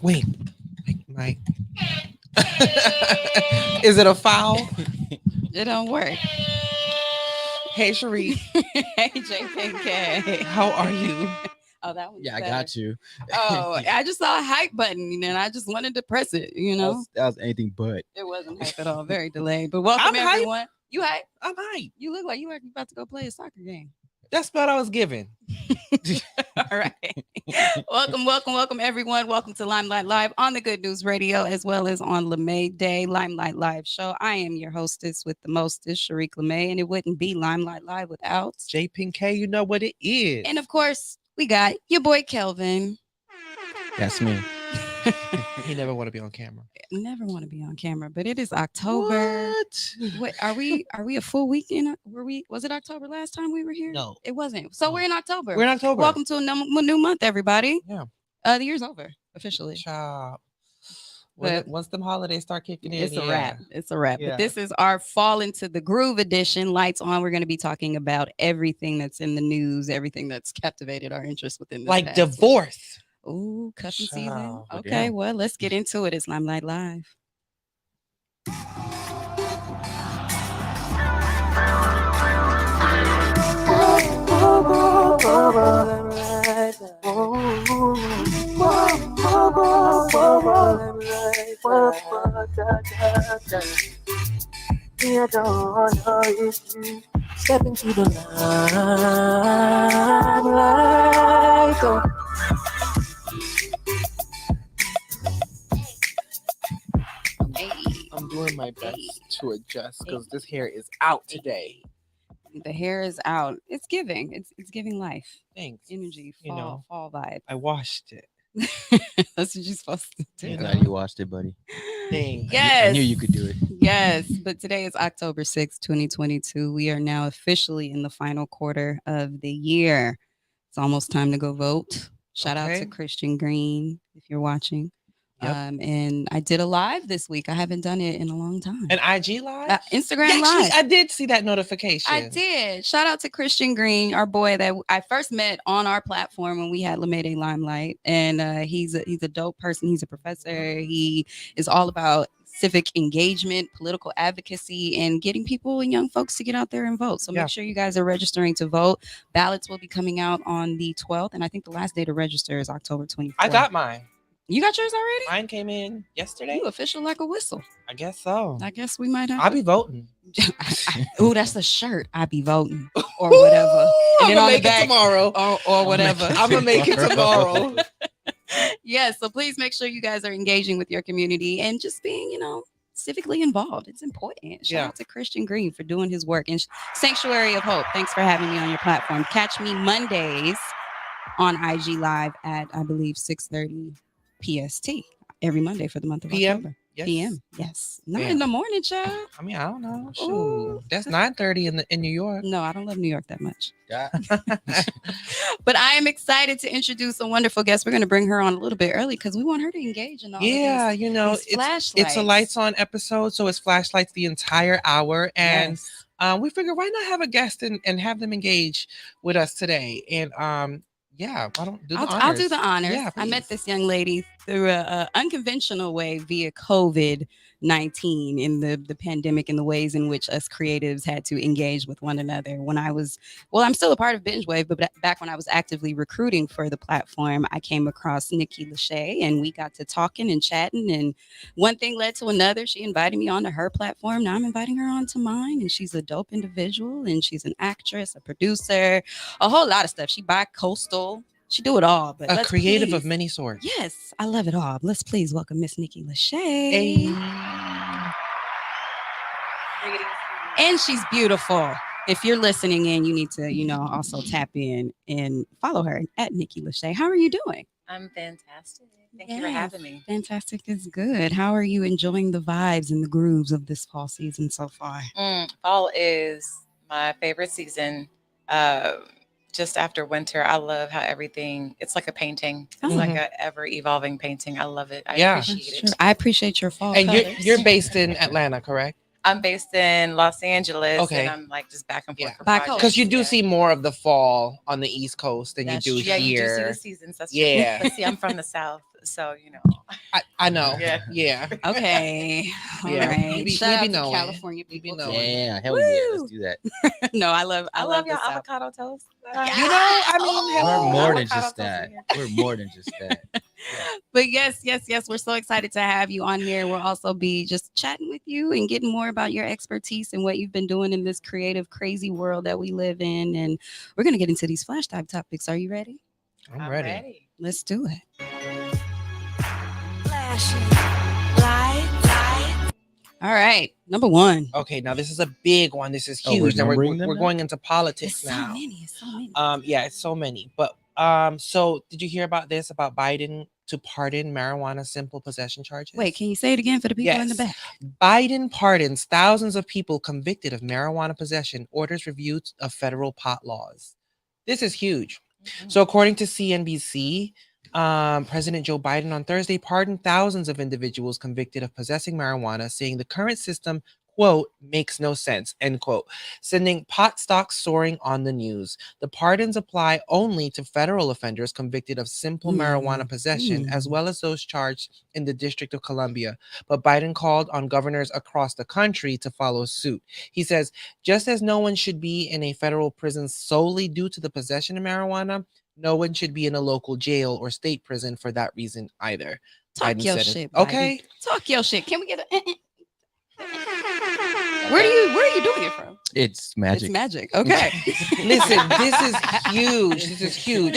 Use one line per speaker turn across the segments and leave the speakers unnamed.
Wait, Mike. Is it a foul?
It don't work.
Hey, Sharif.
Hey, JPK.
How are you?
Oh, that one's
Yeah, I
better.
got you.
Oh, I just saw a hype button and I just wanted to press it,
That was anything but.
It wasn't hype at all. Very delayed. But welcome,
I'm hype.
everyone. You hype?
I'm hype.
You look like you are about to go play a soccer game.
That's what I was given.
All right. welcome, everyone. Welcome to Limelight Live on the Good News Radio, as well as on LeMay Day Limelight Live show. I am your hostess with the mostest, Sharik LeMay, and it wouldn't be Limelight Live without
J Pink K, you know what it is.
And of course, we got your boy Kelvin.
That's me.
He never want to be on camera.
Never want to be on camera, but it is October. What are we a full week in? Was it October last time we were here?
No,
it wasn't. So we're in October.
We're in October.
Welcome to a new month, everybody.
Yeah.
The year's over officially.
Child.
But
Once them holidays start kicking in,
it's a wrap. It's a wrap.
Yeah.
But this is our fall into the groove edition. Lights on. We're going to be talking about everything that's in the news, everything that's captivated our interest within this
like
past
divorce.
Ooh, cuffing season.
Child.
Okay,
Yeah.
well, let's get into it. It's Limelight Live.
Step into the limelight.
Hey,
I'm doing my best to adjust because this hair is out today.
the hair is out. It's giving. It's giving life,
Thanks.
energy,
You know.
fall vibe.
I washed it.
That's what you're supposed to do.
You
Glad
know.
you watched it, buddy.
Thanks.
Yes.
I knew you could do it.
Yes, but today is October 6th, 2022. We are now officially in the final quarter of the year. It's almost time to go vote. Shout out
Okay.
to Christian Green if you're watching.
Yep.
And I did a live this week. I haven't done it in a long time.
An IG live?
Instagram
Actually,
live.
I did see that notification.
I did. Shout out to Christian Green, our boy that I first met on our platform when we had LeMay Limelight. And he's a dope person. He's a professor. He is all about civic engagement, political advocacy, and getting people and young folks to get out there and vote. So
Yeah.
make sure you guys are registering to vote. Ballots will be coming out on the 12th. And I think the last day to register is October 24th.
I got mine.
You got yours already?
Mine came in yesterday.
You official like a whistle.
I guess so.
I guess we might have
I'll be voting.
Ooh, that's the shirt. I be voting or whatever.
I'm
then
gonna
on the
make
back-
it tomorrow.
Or whatever.
I'm gonna make it tomorrow.
Yes, so please make sure you guys are engaging with your community and just being, civically involved. It's important. Shout
Yeah.
out to Christian Green for doing his work. And Sanctuary of Hope, thanks for having me on your platform. Catch me Mondays on IG Live at, I believe, 6:30 PST every Monday for the month of
PM?
October.
Yes.
PM, yes. Not
Yeah.
in the morning, child.
I mean, I don't know. Shoot.
Ooh.
That's 9:30 in New York.
No, I don't love New York that much.
Yeah.
But I am excited to introduce a wonderful guest. We're going to bring her on a little bit early because we want her to engage in all
Yeah,
of
you know,
these
it's
flashlights.
a lights on episode, so it's flashlights the entire hour, and
Yes.
we figure why not have a guest and have them engage with us today. And yeah, why don't do the honors?
I'll do the honors.
Yeah,
I met
please.
this young lady through a unconventional way via COVID-19 in the pandemic and the ways in which us creatives had to engage with one another. When I'm still a part of Binge Wave, but back when I was actively recruiting for the platform, I came across Nikki LaShae and we got to talking and chatting, and one thing led to another. She invited me onto her platform. Now I'm inviting her onto mine, and she's a dope individual, and she's an actress, a producer, a whole lot of stuff. She bi-coastal. She do it all, but
A
let's
creative
please-
of many sorts.
Yes, I love it all. Let's please welcome Miss Nikki LaShae.
Hey.
And she's beautiful. If you're listening in, you need to, also tap in and follow her at Nikki LaShae. How are you doing?
I'm fantastic. Thank you for having me.
Fantastic is good. How are you enjoying the vibes and the grooves of this fall season so far?
Fall is my favorite season. Just after winter, I love how it's like a painting. It's like
Mhm.
an ever evolving painting. I love it. I
Yeah.
appreciate it.
I appreciate your fall
And
colors.
you're based in Atlanta, correct?
I'm based in Los Angeles,
Okay.
and I'm like just back and forth.
Yeah.
for
Back
projects.
Because you do
Yeah.
see more of the fall on the East Coast than
That's
you do
true.
Yeah, you do see
here.
the seasons. That's
Yeah.
true. But see, I'm from the South, so
I know.
Yeah.
Yeah.
Okay. All
Yeah.
right.
We be
Shout out to
knowing.
California
We be
people.
knowing.
Yeah, hell yeah. Let's do that.
No, I love
y'all
the South.
avocado toast.
You know, I mean,
We're
hello.
more than
avocado
just
toast in
that.
here.
We're more than just that.
But yes, we're so excited to have you on here. We'll also be just chatting with you and getting more about your expertise and what you've been doing in this creative, crazy world that we live in. And we're gonna get into these flash dive topics. Are you ready?
I'm ready.
Let's do it.
Flashing lights.
All right, number one.
Okay, now this is a big one. This is
Oh, we're
huge. Now
numbering them
we're
now?
going into politics
It's so
now.
many. It's so many.
Yeah, it's so many. But so did you hear about this about Biden to pardon marijuana simple possession charges?
Wait, can you say it again for the people in the
Yes.
back?
Biden pardons thousands of people convicted of marijuana possession, orders review of federal pot laws. This is huge. So according to CNBC, President Joe Biden on Thursday pardoned thousands of individuals convicted of possessing marijuana, saying the current system, quote, makes no sense, end quote, sending pot stocks soaring on the news. The pardons apply only to federal offenders convicted of simple marijuana possession, as well as those charged in the District of Columbia. But Biden called on governors across the country to follow suit. He says, just as no one should be in a federal prison solely due to the possession of marijuana, no one should be in a local jail or state prison for that reason either.
Talk
Biden
your
said it.
shit. Biden.
Okay.
Talk your shit. Can we get a? Where are you doing it from?
It's magic.
It's magic. Okay.
Listen, this is huge. This is huge.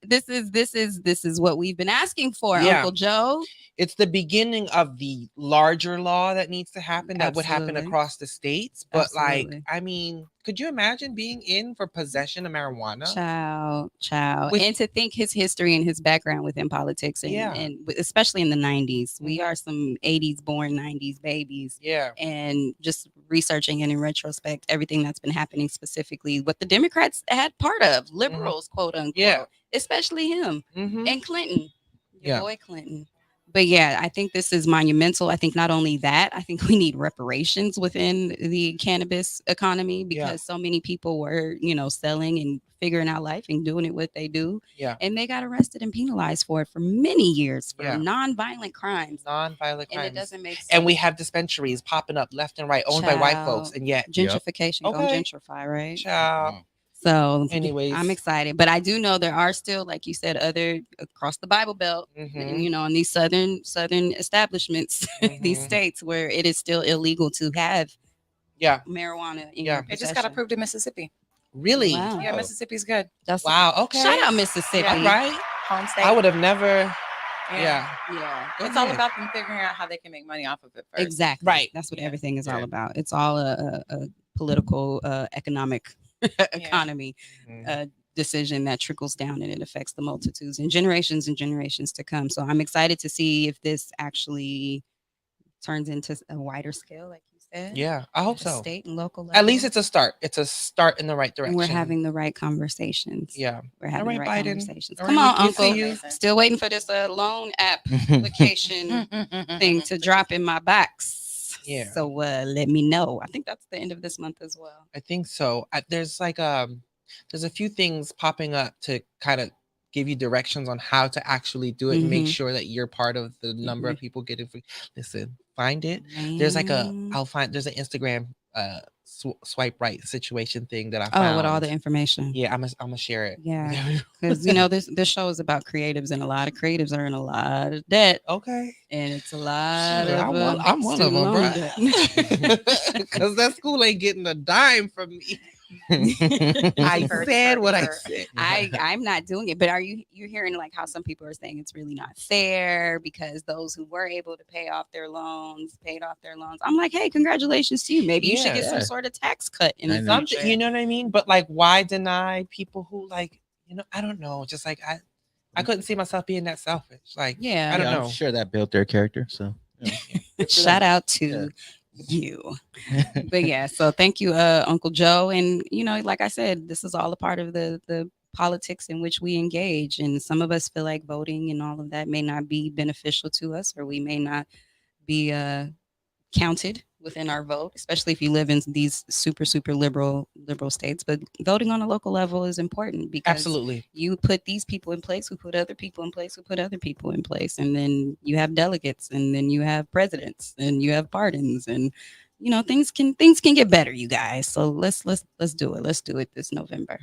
This is what we've been asking for,
Yeah.
Uncle Joe.
It's the beginning of the larger law that needs to happen that would happen
Absolutely.
across the states. But
Absolutely.
like, I mean, could you imagine being in for possession of marijuana?
Child.
With-
And to think his history and his background within politics and,
Yeah.
and especially in the 90s. We
Mhm.
are some 80s born, 90s babies.
Yeah.
And just researching and in retrospect, everything that's been happening, specifically what the Democrats had part of, liberals, quote unquote,
Yeah.
especially him
Mhm.
and Clinton, your
Yeah.
boy Clinton. But yeah, I think this is monumental. I think not only that, I think we need reparations within the cannabis economy because so many people were, selling and figuring out life and doing it what they do.
Yeah.
And they got arrested and penalized for it for many years for
Yeah.
non-violent crimes.
Non-violent
And
crimes.
it doesn't make sense.
And we have dispensaries popping up left and right, owned by white folks,
Child.
and yet,
gentrification gonna
Okay.
gentrify, right?
child.
So
Anyways.
I'm excited, but I do know there are still, like you said, other across the Bible Belt,
Mhm.
in these southern establishments, these
Mhm.
states where it is still illegal to have
Yeah.
marijuana in
Yeah.
your
It just
possession.
got approved in Mississippi.
Really?
Wow.
Yeah,
Oh.
Mississippi's good.
That's
Wow. Okay.
Shout out Mississippi.
Yeah.
All right.
Home state.
I would have never.
Yeah.
Yeah,
It's all about them figuring out how they can make money off of it first.
exactly.
Right.
That's what
Yeah.
everything is all
Yeah.
about. It's all a political, economic economy.
Mhm.
Decision that trickles down and it affects the multitudes and generations to come. So I'm excited to see if this actually turns into a wider scale, like you said.
Yeah, I hope
at
so.
State and local level.
At least it's a start. It's a start in the right direction.
and we're having the right conversations.
Yeah.
We're having
All
the
right,
right
Biden.
conversations.
All
Come
right,
on,
we see
Uncle.
you.
Still waiting for this loan application thing to drop in my box.
Yeah.
So let me know. I think that's the end of this month as well.
I think so. There's like there's a few things popping up to kind of give you directions on how to actually do it and make
Mhm.
sure that you're part of the number of people getting free. Listen, find it. There's like
Man.
there's an Instagram swipe right situation thing that I
Oh,
found.
with all the information.
Yeah, I'm gonna share it.
Yeah. Because this show is about creatives, and a lot of creatives are in a lot of debt,
Okay.
and it's a lot
Shit,
of
I'm one of
student
them,
loan
bro.
debt.
Because that school ain't getting a dime from me. I said what I said.
I'm not doing it, but you're hearing like how some people are saying it's really not fair because those who were able to pay off their loans paid off their loans. I'm like, hey, congratulations to you. Maybe you should get some
Yeah.
sort of tax cut in
I
the
know.
future.
You know what I mean? But like, why deny people who like, I don't know. Just like I couldn't see myself being that selfish. Like,
Yeah.
I don't
I'm
know.
sure that built their character. So
Shout out to you. But yeah, so thank you, Uncle Joe. And like I said, this is all a part of the politics in which we engage. And some of us feel like voting and all of that may not be beneficial to us, or we may not be counted within our vote, especially if you live in these super liberal states. But voting on a local level is important because
Absolutely.
you put these people in place, who put other people in place, who put other people in place, and then you have delegates, and then you have presidents, and you have pardons, and things can get better, you guys. So let's do it. Let's do it this November.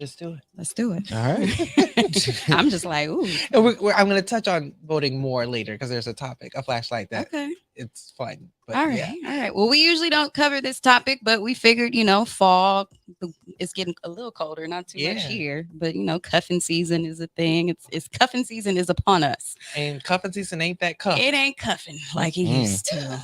Let's do it.
Let's do it.
All right.
I'm just like, ooh.
And I'm going to touch on voting more later because there's a topic, a flashlight that
Okay.
it's fun. But
All right. All right. Well, we usually don't cover this topic, but we figured, fall, it's getting a little colder, not too much here, but cuffing season is a thing. It's cuffing season is upon us.
And cuffing season ain't that cuff.
It ain't cuffing like it used to.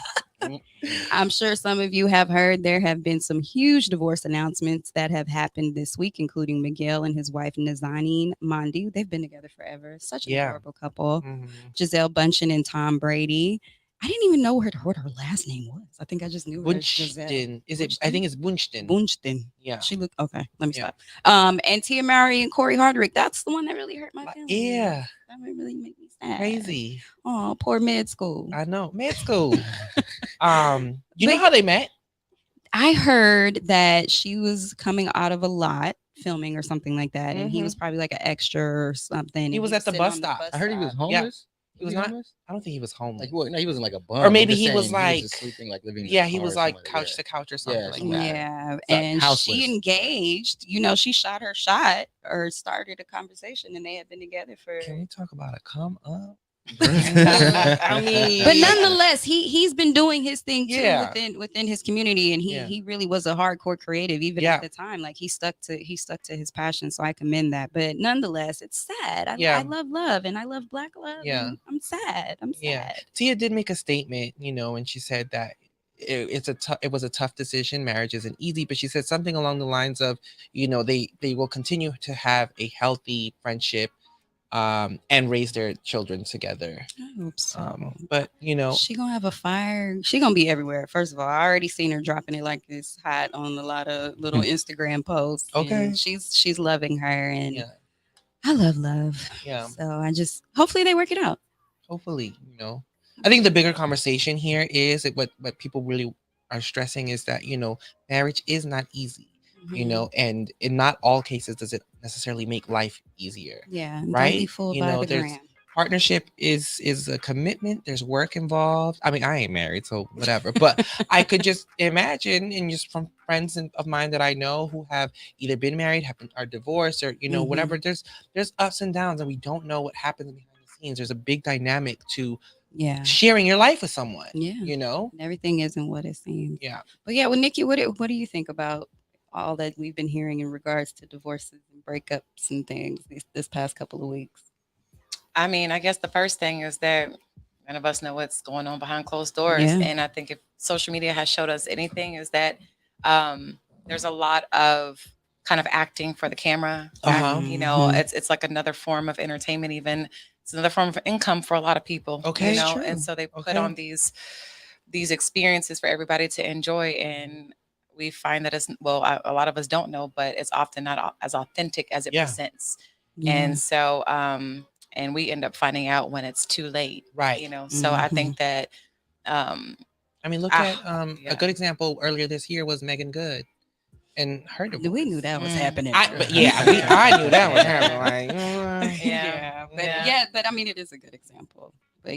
I'm sure some of you have heard there have been some huge divorce announcements that have happened this week, including Miguel and his wife Nazanin Mondi. They've been together forever. Such an adorable couple.
Mhm.
Giselle Bundchen and Tom Brady. I didn't even know what her last name was. I think I just knew her as Giselle.
Bunchton. Is it? I think it's Bunchton.
Bunchton.
Yeah.
She looked okay. Let me
Yeah.
stop. And Tia Mowry and Corey Hardrick. That's the one that really hurt my feelings.
Yeah.
That would really make me sad.
Crazy.
Oh, poor med school.
I know. Med school. You know how they met?
I heard that she was coming out of a lot filming or something like that, and he was probably like an extra or something.
He
and
was at the
sitting
bus
on
stop.
I heard he was homeless.
He was not. I don't think he was homeless.
Like what? No, he wasn't like a bum.
Or maybe
I'm just
he was
saying
like
just sleeping, like living. In
yeah,
his
he
car
was
or
like
something
couch
that.
to couch or something like
something
that.
Yeah,
Like
and
houseless.
she engaged. She shot her shot or started a conversation, and they had been together for.
Can we talk about a come up?
I
mean,
but nonetheless, he's been doing his thing too
Yeah.
within his community, and he really was a hardcore creative even
Yeah.
at the time. Like he stuck to his passion, so I commend that. But nonetheless, it's sad. I love love and I love Black love.
Yeah.
and I'm sad. I'm
Yeah.
sad.
Tia did make a statement, and she said that it was a tough decision. Marriage isn't easy, but she said something along the lines of, they will continue to have a healthy friendship, and raise their children together.
I hope so.
But
she gonna have a fire. She gonna be everywhere. First of all, I already seen her dropping it like it's hot on a lot of little Instagram posts.
Okay.
and she's loving her, and
yeah,
I love love.
yeah.
So I just hopefully they work it out.
Hopefully, I think the bigger conversation here is that what people really are stressing is that, marriage is not easy, and in not all cases does it necessarily make life easier.
Yeah,
right?
Don't be fooled by the gram.
Partnership is a commitment. There's work involved. I mean, I ain't married, so whatever. But I could just imagine, and just from friends of mine that I know who have either been married, are divorced, or whatever. There's ups and downs, and we don't know what happens behind the scenes. There's a big dynamic to sharing your life with someone.
Yeah, everything isn't what it seems.
Yeah,
but yeah, well, Nikki, what do you think about all that we've been hearing in regards to divorces and breakups and things this past couple of weeks?
I mean, I guess the first thing is that none of us know what's going on behind closed doors.
Yeah.
And I think if social media has showed us anything, is that there's a lot of kind of acting for the camera. It's like another form of entertainment, even. It's another form of income for a lot of people.
Okay.
And so they put on these experiences for everybody to enjoy. And we find that a lot of us don't know, but it's often not as authentic as it presents. Yeah. And so, and we end up finding out when it's too late.
Right.
So I think that,
I mean, look at a good example earlier this year was Megan Good and her divorce.
We knew that was happening.
I knew that was happening. Like,
but I mean, it is a good example. But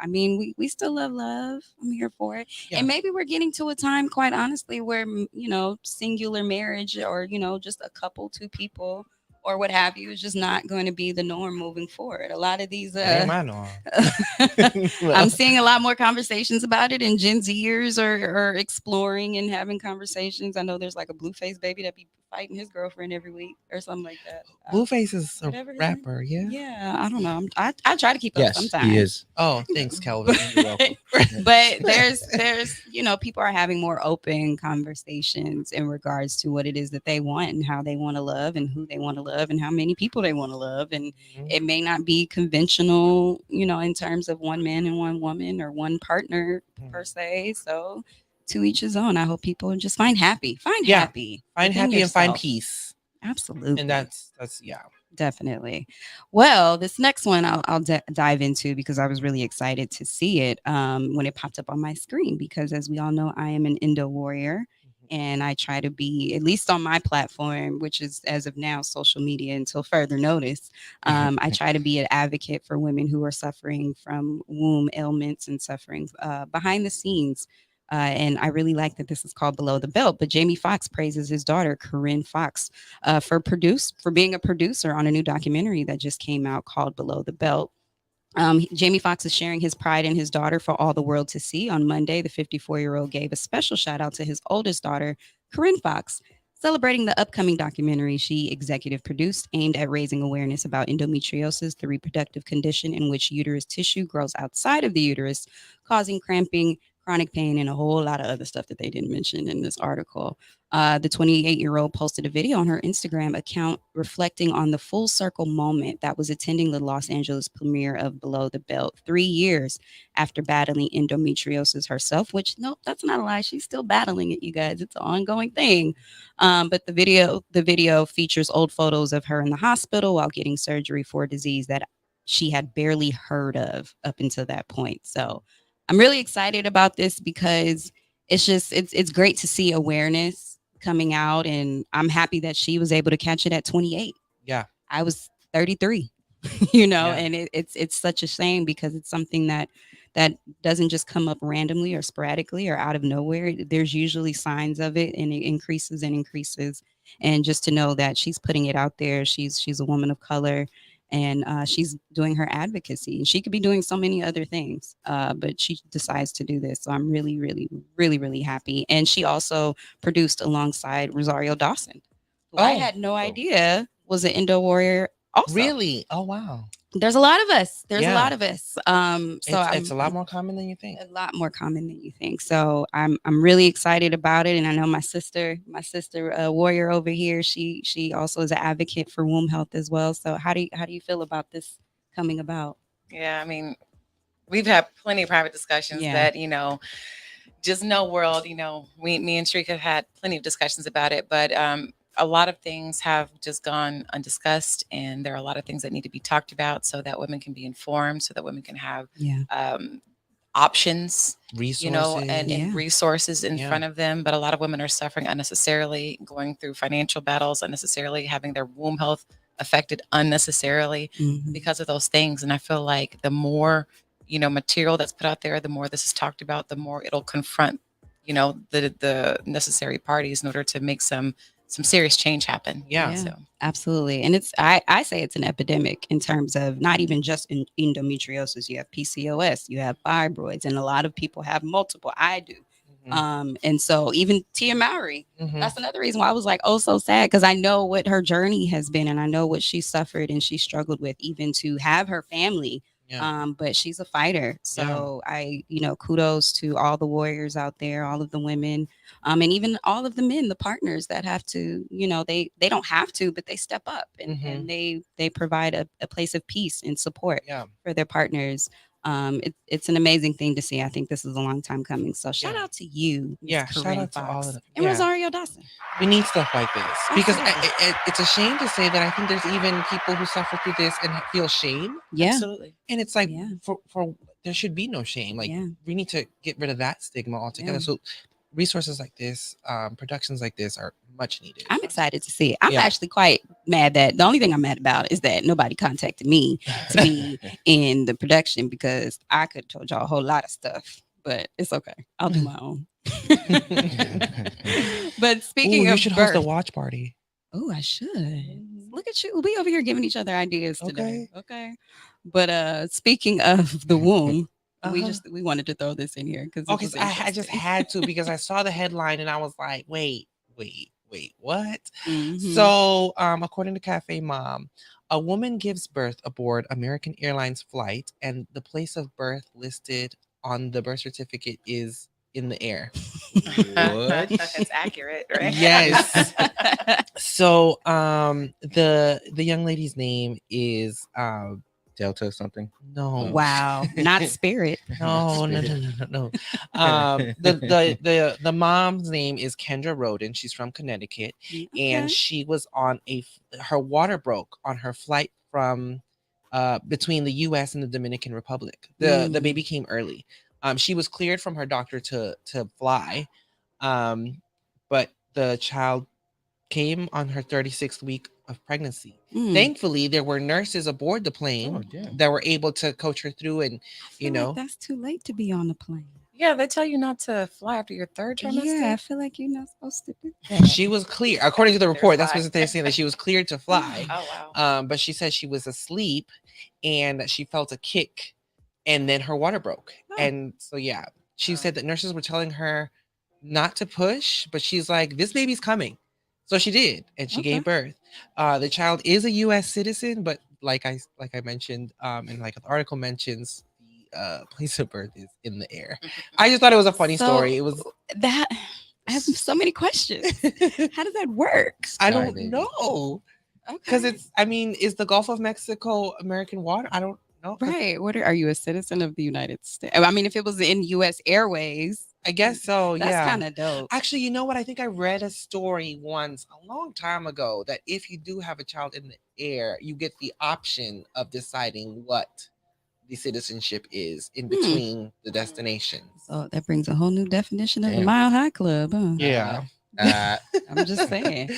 I mean, we still love love. I'm here for it. Yeah. And maybe we're getting to a time, quite honestly, where, singular marriage or, just a couple, two people or what have you is just not going to be the norm moving forward. A lot of these,
ain't my norm.
I'm seeing a lot more conversations about it, and Gen Zers are exploring and having conversations. I know there's like a Blueface baby that be fighting his girlfriend every week or something like that.
Blueface is a rapper, yeah.
Yeah, I don't know. I try to keep up sometimes.
He is.
Oh, thanks, Kelvin.
You're welcome.
But there's people are having more open conversations in regards to what it is that they want and how they want to love and who they want to love and how many people they want to love. And it may not be conventional, in terms of one man and one woman or one partner per se. So to each his own. I hope people just find happy. Find happy
and find peace.
Absolutely.
And that's
Definitely. Well, this next one I'll dive into because I was really excited to see it when it popped up on my screen. Because as we all know, I am an Indo warrior, and I try to be, at least on my platform, which is as of now social media until further notice. I try to be an advocate for women who are suffering from womb ailments and suffering behind the scenes. And I really like that this is called Below the Belt. But Jamie Foxx praises his daughter, Corinne Fox, for being a producer on a new documentary that just came out called Below the Belt. Jamie Foxx is sharing his pride in his daughter for all the world to see. On Monday, the 54-year-old gave a special shout out to his oldest daughter, Corinne Fox, celebrating the upcoming documentary she executive produced aimed at raising awareness about endometriosis, the reproductive condition in which uterus tissue grows outside of the uterus, causing cramping, chronic pain, and a whole lot of other stuff that they didn't mention in this article. The 28-year-old posted a video on her Instagram account reflecting on the full circle moment that was attending the Los Angeles premiere of Below the Belt 3 years after battling endometriosis herself, which, no, that's not a lie. She's still battling it, you guys. It's an ongoing thing. But the video features old photos of her in the hospital while getting surgery for a disease that she had barely heard of up until that point. So I'm really excited about this because it's great to see awareness coming out, and I'm happy that she was able to catch it at 28.
Yeah.
I was 33. Yeah.
Yeah.
And it's such a shame because it's something that doesn't just come up randomly or sporadically or out of nowhere. There's usually signs of it, and it increases and increases. And just to know that she's putting it out there, she's a woman of color, and she's doing her advocacy. And she could be doing so many other things, but she decides to do this. So I'm really, really, really, really happy. And she also produced alongside Rosario Dawson, who I
Oh.
had no idea was an Indo warrior. Also,
Really? Oh wow.
there's a lot of us. There's a
Yeah.
lot of us. So
It's a lot more common than you think.
a lot more common than you think. So I'm really excited about it, and I know my sister, warrior over here, she also is an advocate for womb health as well. So how do you feel about this coming about?
Yeah, I mean, we've had plenty of private discussions
Yeah.
that, just know world, me and Shrika have had plenty of discussions about it, but a lot of things have just gone undiscussed, and there are a lot of things that need to be talked about so that women can be informed, so that women can have
Yeah.
options,
Resources.
and
Yeah.
resources in
Yeah.
front of them. But a lot of women are suffering unnecessarily, going through financial battles unnecessarily, having their womb health affected unnecessarily
Mhm.
because of those things. And I feel like the more, material that's put out there, the more this is talked about, the more it'll confront, the necessary parties in order to make some serious change happen.
Yeah.
So
Absolutely. And I say it's an epidemic in terms of not even just in endometriosis. You have PCOS, you have fibroids, and a lot of people have multiple. I do. And so even Tia Mowry,
Mhm.
that's another reason why I was like, oh, so sad, because I know what her journey has been, and I know what she suffered and she struggled with, even to have her family.
Yeah.
But she's a fighter. So kudos to all the warriors out there, all of the women, and even all of the men, the partners that have to, they don't have to, but they step up, and they provide a place of peace and support
Yeah.
for their partners. It's an amazing thing to see. I think this is a long time coming. So shout
Yeah.
out to you, Ms.
Yeah, shout
Corinne
out to all
Fox
of them.
and
Yeah.
Rosario Dawson.
We need stuff like this because
Absolutely.
it's a shame to say that I think there's even people who suffer through this and feel shame.
Yeah,
absolutely.
And it's like
Yeah.
for there should be no shame. Like
Yeah.
we need to get rid of that stigma altogether.
Yeah.
So resources like this, productions like this are much needed.
I'm excited to see it. I'm
Yeah.
actually quite mad that the only thing I'm mad about is that nobody contacted me to be in the production, because I could have told y'all a whole lot of stuff, but it's okay. I'll do my own. But
Ooh,
speaking
you
of
should host a
birth,
watch party.
oh, I should. Look at you. We over here giving each other ideas today. Okay. But speaking of the womb,
Uh-huh.
we wanted to throw this in here because
Okay, so I just had to because I saw the headline and I was like, wait, what? So, according to Cafe Mom, a woman gives birth aboard American Airlines flight, and the place of birth listed on the birth certificate is in the air.
What?
It's accurate, right?
Yes. So, the young lady's name is
Delta or something.
No.
Wow. Not Spirit.
No, no, no, no, no, no. The mom's name is Kendra Roden. She's from Connecticut, and
Okay.
she was on her water broke on her flight from between the U.S. and the Dominican Republic. The baby came early. She was cleared from her doctor to fly, but the child came on her 36th week of pregnancy. Thankfully, there were nurses aboard the plane that were able to coach her through, and
I feel like that's too late to be on the plane.
Yeah, they tell you not to fly after your third trimester.
Yeah, I feel like you're not supposed to do that.
she was clear according to the report. That's
fly.
what they're saying, that she was cleared to fly.
Oh wow.
But she said she was asleep and that she felt a kick, and then her water broke. And so she said that nurses were telling her not to push, but she's like, this baby's coming. So she did, and she gave birth. The child is a U.S. citizen, but like I mentioned, and like the article mentions, the place of birth is in the air. I just thought it was a funny story. It was
that. I have so many questions. How does that work?
I don't know. Because is the Gulf of Mexico American water? I don't know.
Right. Are you a citizen of the United States? I mean, if it was in U.S. Airways,
I guess so.
That's kind of dope.
Actually, you know what? I think I read a story once a long time ago that if you do have a child in the air, you get the option of deciding what the citizenship is in between the destinations.
So that brings a whole new definition of the Mile High Club. Huh?
Yeah.
I'm just saying.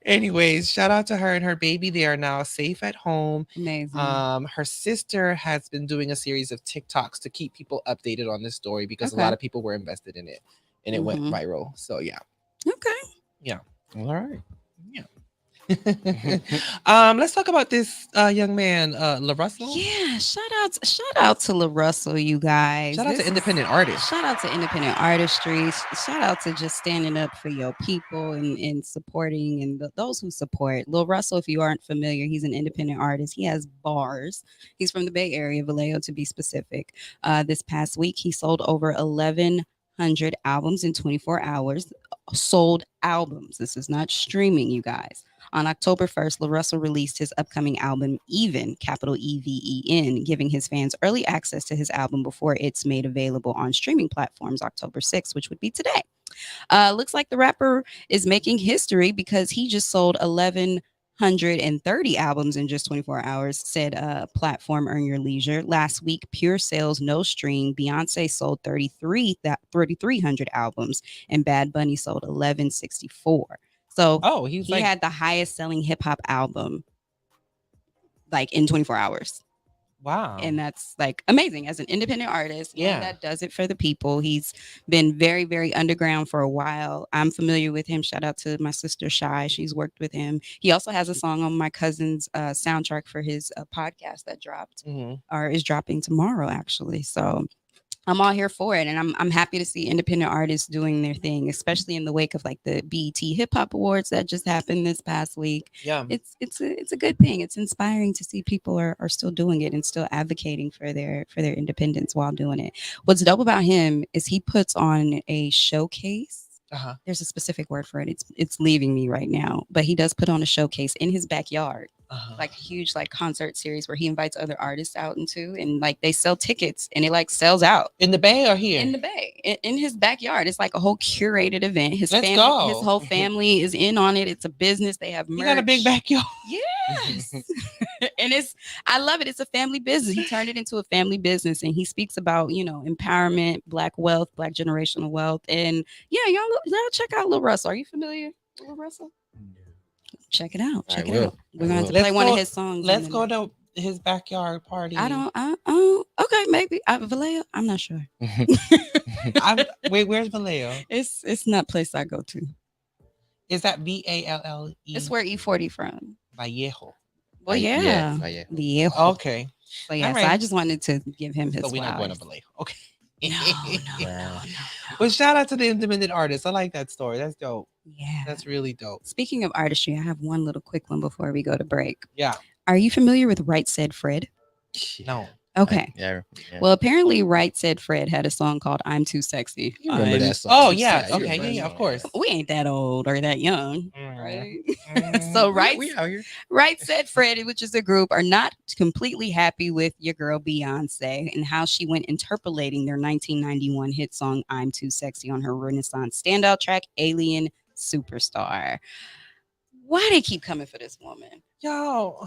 Anyways, shout out to her and her baby. They are now safe at home.
Amazing.
Her sister has been doing a series of TikToks to keep people updated on this story because a lot of people were invested in it and it went viral. So yeah.
Okay.
Yeah.
All right.
Yeah. Let's talk about this young man, LaRussell.
Yeah, shout out to LaRussell, you guys.
Shout out to independent artists.
Shout out to independent artistry. Shout out to just standing up for your people and supporting and those who support. LaRussell, if you aren't familiar, he's an independent artist. He has bars. He's from the Bay Area, Vallejo to be specific. This past week, he sold over 1,100 albums in 24 hours. Sold albums. This is not streaming, you guys. On October 1st, LaRussell released his upcoming album, Even, capital EVEN, giving his fans early access to his album before it's made available on streaming platforms October 6th, which would be today. Looks like the rapper is making history because he just sold 1,130 albums in just 24 hours, said platform Earn Your Leisure. Last week, pure sales, no stream. Beyonce sold 3,300 albums, and Bad Bunny sold 1,164. So he had the highest selling hip hop album like in 24 hours.
Wow.
And that's like amazing as an independent artist.
Yeah.
That does it for the people. He's been very, very underground for a while. I'm familiar with him. Shout out to my sister Shy. She's worked with him. He also has a song on my cousin's soundtrack for his podcast that dropped or is dropping tomorrow, actually. So I'm all here for it, and I'm happy to see independent artists doing their thing, especially in the wake of like the BET Hip Hop Awards that just happened this past week.
Yeah,
it's a good thing. It's inspiring to see people are still doing it and still advocating for their independence while doing it. What's dope about him is he puts on a showcase. There's a specific word for it. It's leaving me right now, but he does put on a showcase in his backyard. Like a huge like concert series where he invites other artists out into, and like they sell tickets and it like sells out
in the Bay or here
in the Bay in his backyard. It's like a whole curated event. His whole family is in on it. It's a business. They have merch.
You got a big backyard.
Yes. And I love it. It's a family business. He turned it into a family business, and he speaks about, empowerment, Black wealth, Black generational wealth. And yeah, y'all check out LaRussell. Are you familiar with LaRussell? Check it out. Check it out. We're going to play one of his songs.
Let's go to his backyard party.
Okay, maybe. Vallejo? I'm not sure.
Where's Vallejo?
It's not a place I go to.
Is that Valle?
It's where E40 from.
Vallejo.
Well, yeah. Vallejo.
Okay.
But yeah, so I just wanted to give him his flowers.
So we're not going to Vallejo. Okay.
No.
Well, shout out to the independent artists. I like that story. That's dope.
Yeah.
That's really dope.
Speaking of artistry, I have one little quick one before we go to break.
Yeah.
Are you familiar with Right Said Fred?
No.
Okay.
Yeah.
Well, apparently, Right Said Fred had a song called "I'm Too Sexy."
You remember that song?
Oh yeah.
you
Okay. Yeah.
remember
Yeah.
that
Of
song.
course.
We ain't that old or that young, right? So
We out here.
Right Said Fred, which is a group, are not completely happy with your girl Beyonce and how she went interpolating their 1991 hit song "I'm Too Sexy" on her Renaissance standout track "Alien Superstar." Why they keep coming for this woman?
Yo.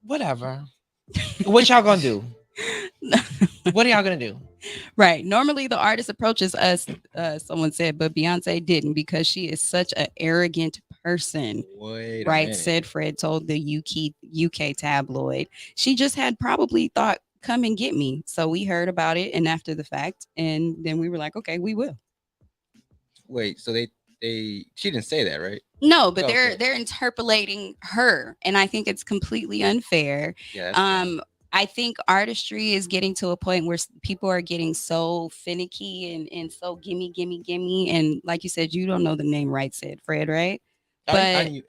Whatever. What y'all gonna do? What are y'all gonna do?
Right. Normally, the artist approaches us, someone said, but Beyonce didn't because she is such an arrogant person.
Wait a
Right,
minute.
said Fred, told the UK tabloid. She just had probably thought, come and get me. So we heard about it and after the fact, and then we were like, okay, we will.
Wait, so they she didn't say that, right?
No, but
Okay.
they're interpolating her, and I think it's completely unfair.
Yeah. That's fair.
I think artistry is getting to a point where people are getting so finicky and so gimme, gimme, gimme. And like you said, you don't know the name Right Said Fred, right?
I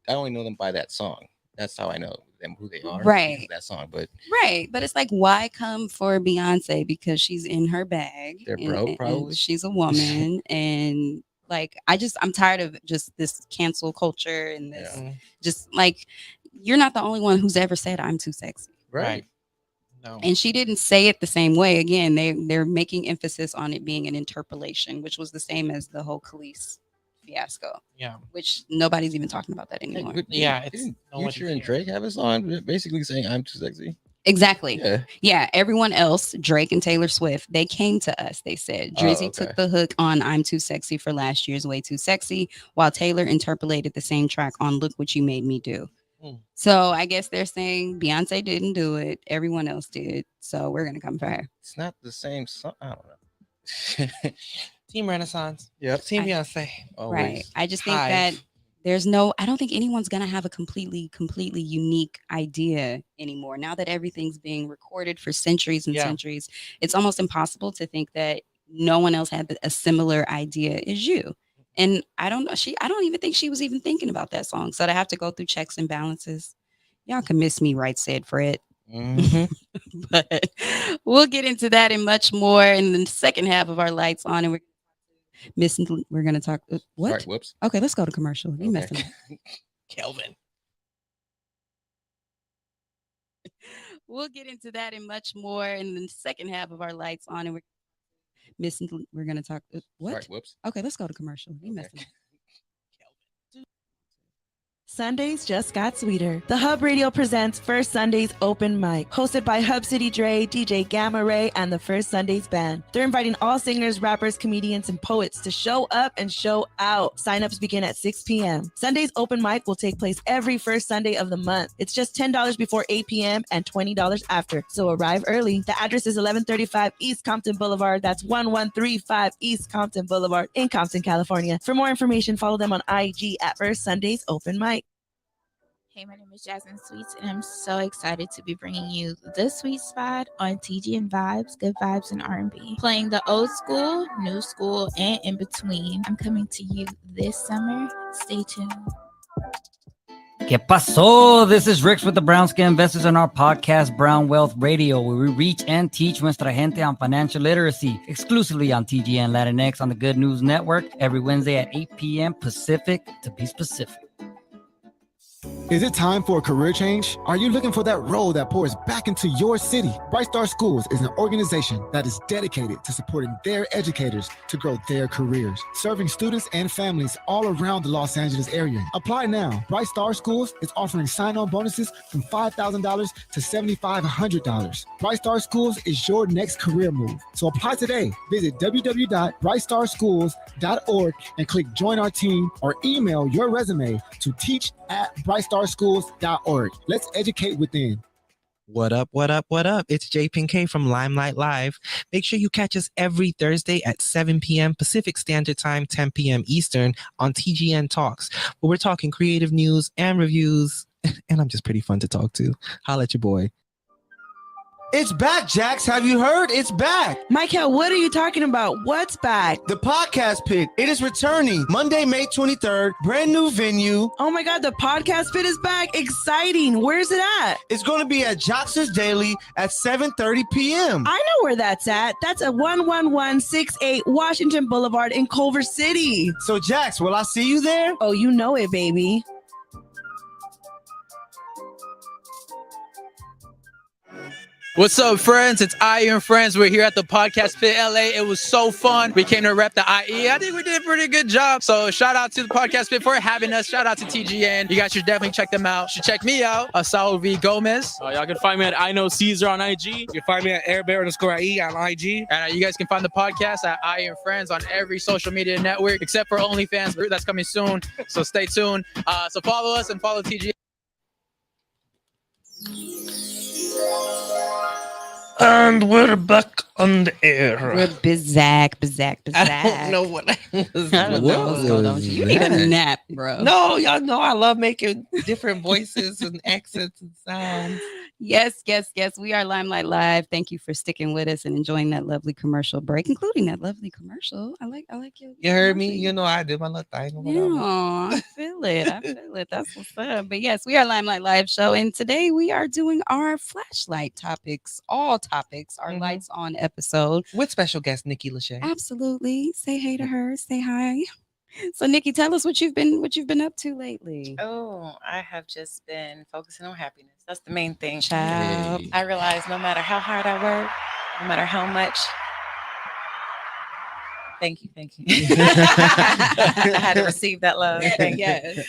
only know them by that song. That's how I know them who they are.
Right.
Because of that song, but
Right. But it's like, why come for Beyonce? Because she's in her bag.
They're broke,
and
probably.
she's a woman. And like, I'm tired of just this cancel culture and this just like, you're not the only one who's ever said I'm too sexy.
right.
No.
And she didn't say it the same way. Again, they're making emphasis on it being an interpolation, which was the same as the whole Khalees fiasco.
Yeah.
Which nobody's even talking about that anymore.
Yeah, it's
Didn't
no one
Future and
cares.
Drake have a song basically saying I'm too sexy?
Exactly.
Yeah.
Yeah. Everyone else, Drake and Taylor Swift, they came to us. They said Drizzy
okay.
took the hook on "I'm Too Sexy" for last year's "Way Too Sexy," while Taylor interpolated the same track on "Look What You Made Me Do." So I guess they're saying Beyonce didn't do it. Everyone else did. So we're gonna come for her.
It's not the same song. I don't know.
Team Renaissance.
Yep.
Team Beyonce.
Always.
Right. I just think
Hive.
that I don't think anyone's going to have a completely unique idea anymore. Now that everything's being recorded for centuries and centuries, it's almost impossible to think that no one else had a similar idea as you. And I don't even think she was even thinking about that song. So to have to go through checks and balances, y'all can miss me, Right Said Fred.
Mm-hmm.
But we'll get into that and much more in the second half of our Lights On, and we're going to talk. What?
Right, whoops.
Okay, let's go to commercial. You messing up.
Kelvin.
We'll get into that and much more in the second half of our Lights On, and we're going to talk. What?
Right, whoops.
Okay, let's go to commercial. You messing up.
Sundays just got sweeter. The Hub Radio presents First Sundays Open Mic, hosted by Hub City Dre, DJ Gamma Ray, and the First Sundays Band. They're inviting all singers, rappers, comedians, and poets to show up and show out. Sign-ups begin at 6 p.m. Sundays Open Mic will take place every first Sunday of the month. It's just $10 before 8 p.m. and $20 after, so arrive early. The address is 1135 East Compton Boulevard. That's 1135 East Compton Boulevard in Compton, California. For more information, follow them on IG at First Sundays Open Mic.
Hey, my name is Jasmine Sweets, and I'm so excited to be bringing you The Sweet Spot on TGN Vibes, Good Vibes, and R&B. Playing the old school, new school, and in between. I'm coming to you this summer. Stay tuned.
¿Qué pasó? This is Rix with the Brown Skin Investors on our podcast, Brown Wealth Radio, where we reach and teach nuestra gente on financial literacy, exclusively on TGN Latinx on the Good News Network, every Wednesday at 8 p.m. Pacific, to be specific.
Is it time for a career change? Are you looking for that role that pours back into your city? Bright Star Schools is an organization that is dedicated to supporting their educators to grow their careers, serving students and families all around the Los Angeles area. Apply now. Bright Star Schools is offering sign-on bonuses from $5,000 to $7,500. Bright Star Schools is your next career move. So apply today. Visit www.brightstarschools.org and click Join Our Team, or email your resume to teach@brightstarschools.org. Let's educate within.
What up, what up, what up? It's Jay Pinkay from Limelight Live. Make sure you catch us every Thursday at 7 p.m. Pacific Standard Time, 10 p.m. Eastern on TGN Talks, where we're talking creative news and reviews, and I'm just pretty fun to talk to. Holla at your boy.
It's back, Jax. Have you heard? It's back.
Michael, what are you talking about? What's back?
The podcast pit. It is returning Monday, May 23rd. Brand new venue.
Oh my God, the podcast pit is back. Exciting. Where's it at?
It's going to be at Joxer's Daily at 7:30 p.m.
I know where that's at. That's at 11168 Washington Boulevard in Culver City.
So, Jax, will I see you there?
Oh, you know it, baby.
What's up, friends? It's Iron Friends. We're here at the Podcast Pit LA. It was so fun. We came to rep the IE. I think we did a pretty good job. So shout out to the Podcast Pit for having us. Shout out to TGN. You guys should definitely check them out. You should check me out, Saul V. Gomez.
Y'all can find me at I Know Caesar on IG. You can find me at airbear_IE on IG.
And you guys can find the podcast at Iron Friends on every social media network, except for OnlyFans. That's coming soon. So stay tuned. So follow us and follow TGN.
And we're back on the air.
We're bizak.
I don't know what I was
I don't know what's going on. You need a nap, bro.
No, y'all know I love making different voices and accents and sounds.
Yes. We are Limelight Live. Thank you for sticking with us and enjoying that lovely commercial break, including that lovely commercial. I like you.
You heard me? You know I did my little thing.
Yeah, I feel it. That's what's up. But yes, we are Limelight Live show, and today we are doing our flashlight topics, all topics, our lights on episode
with special guest Nikki LaShae.
Absolutely. Say hey to her. Say hi. So Nikki, tell us what you've been up to lately.
Oh, I have just been focusing on happiness. That's the main thing.
Child.
I realize no matter how hard I work, no matter how much. Thank you. I had to receive that love. Thank you.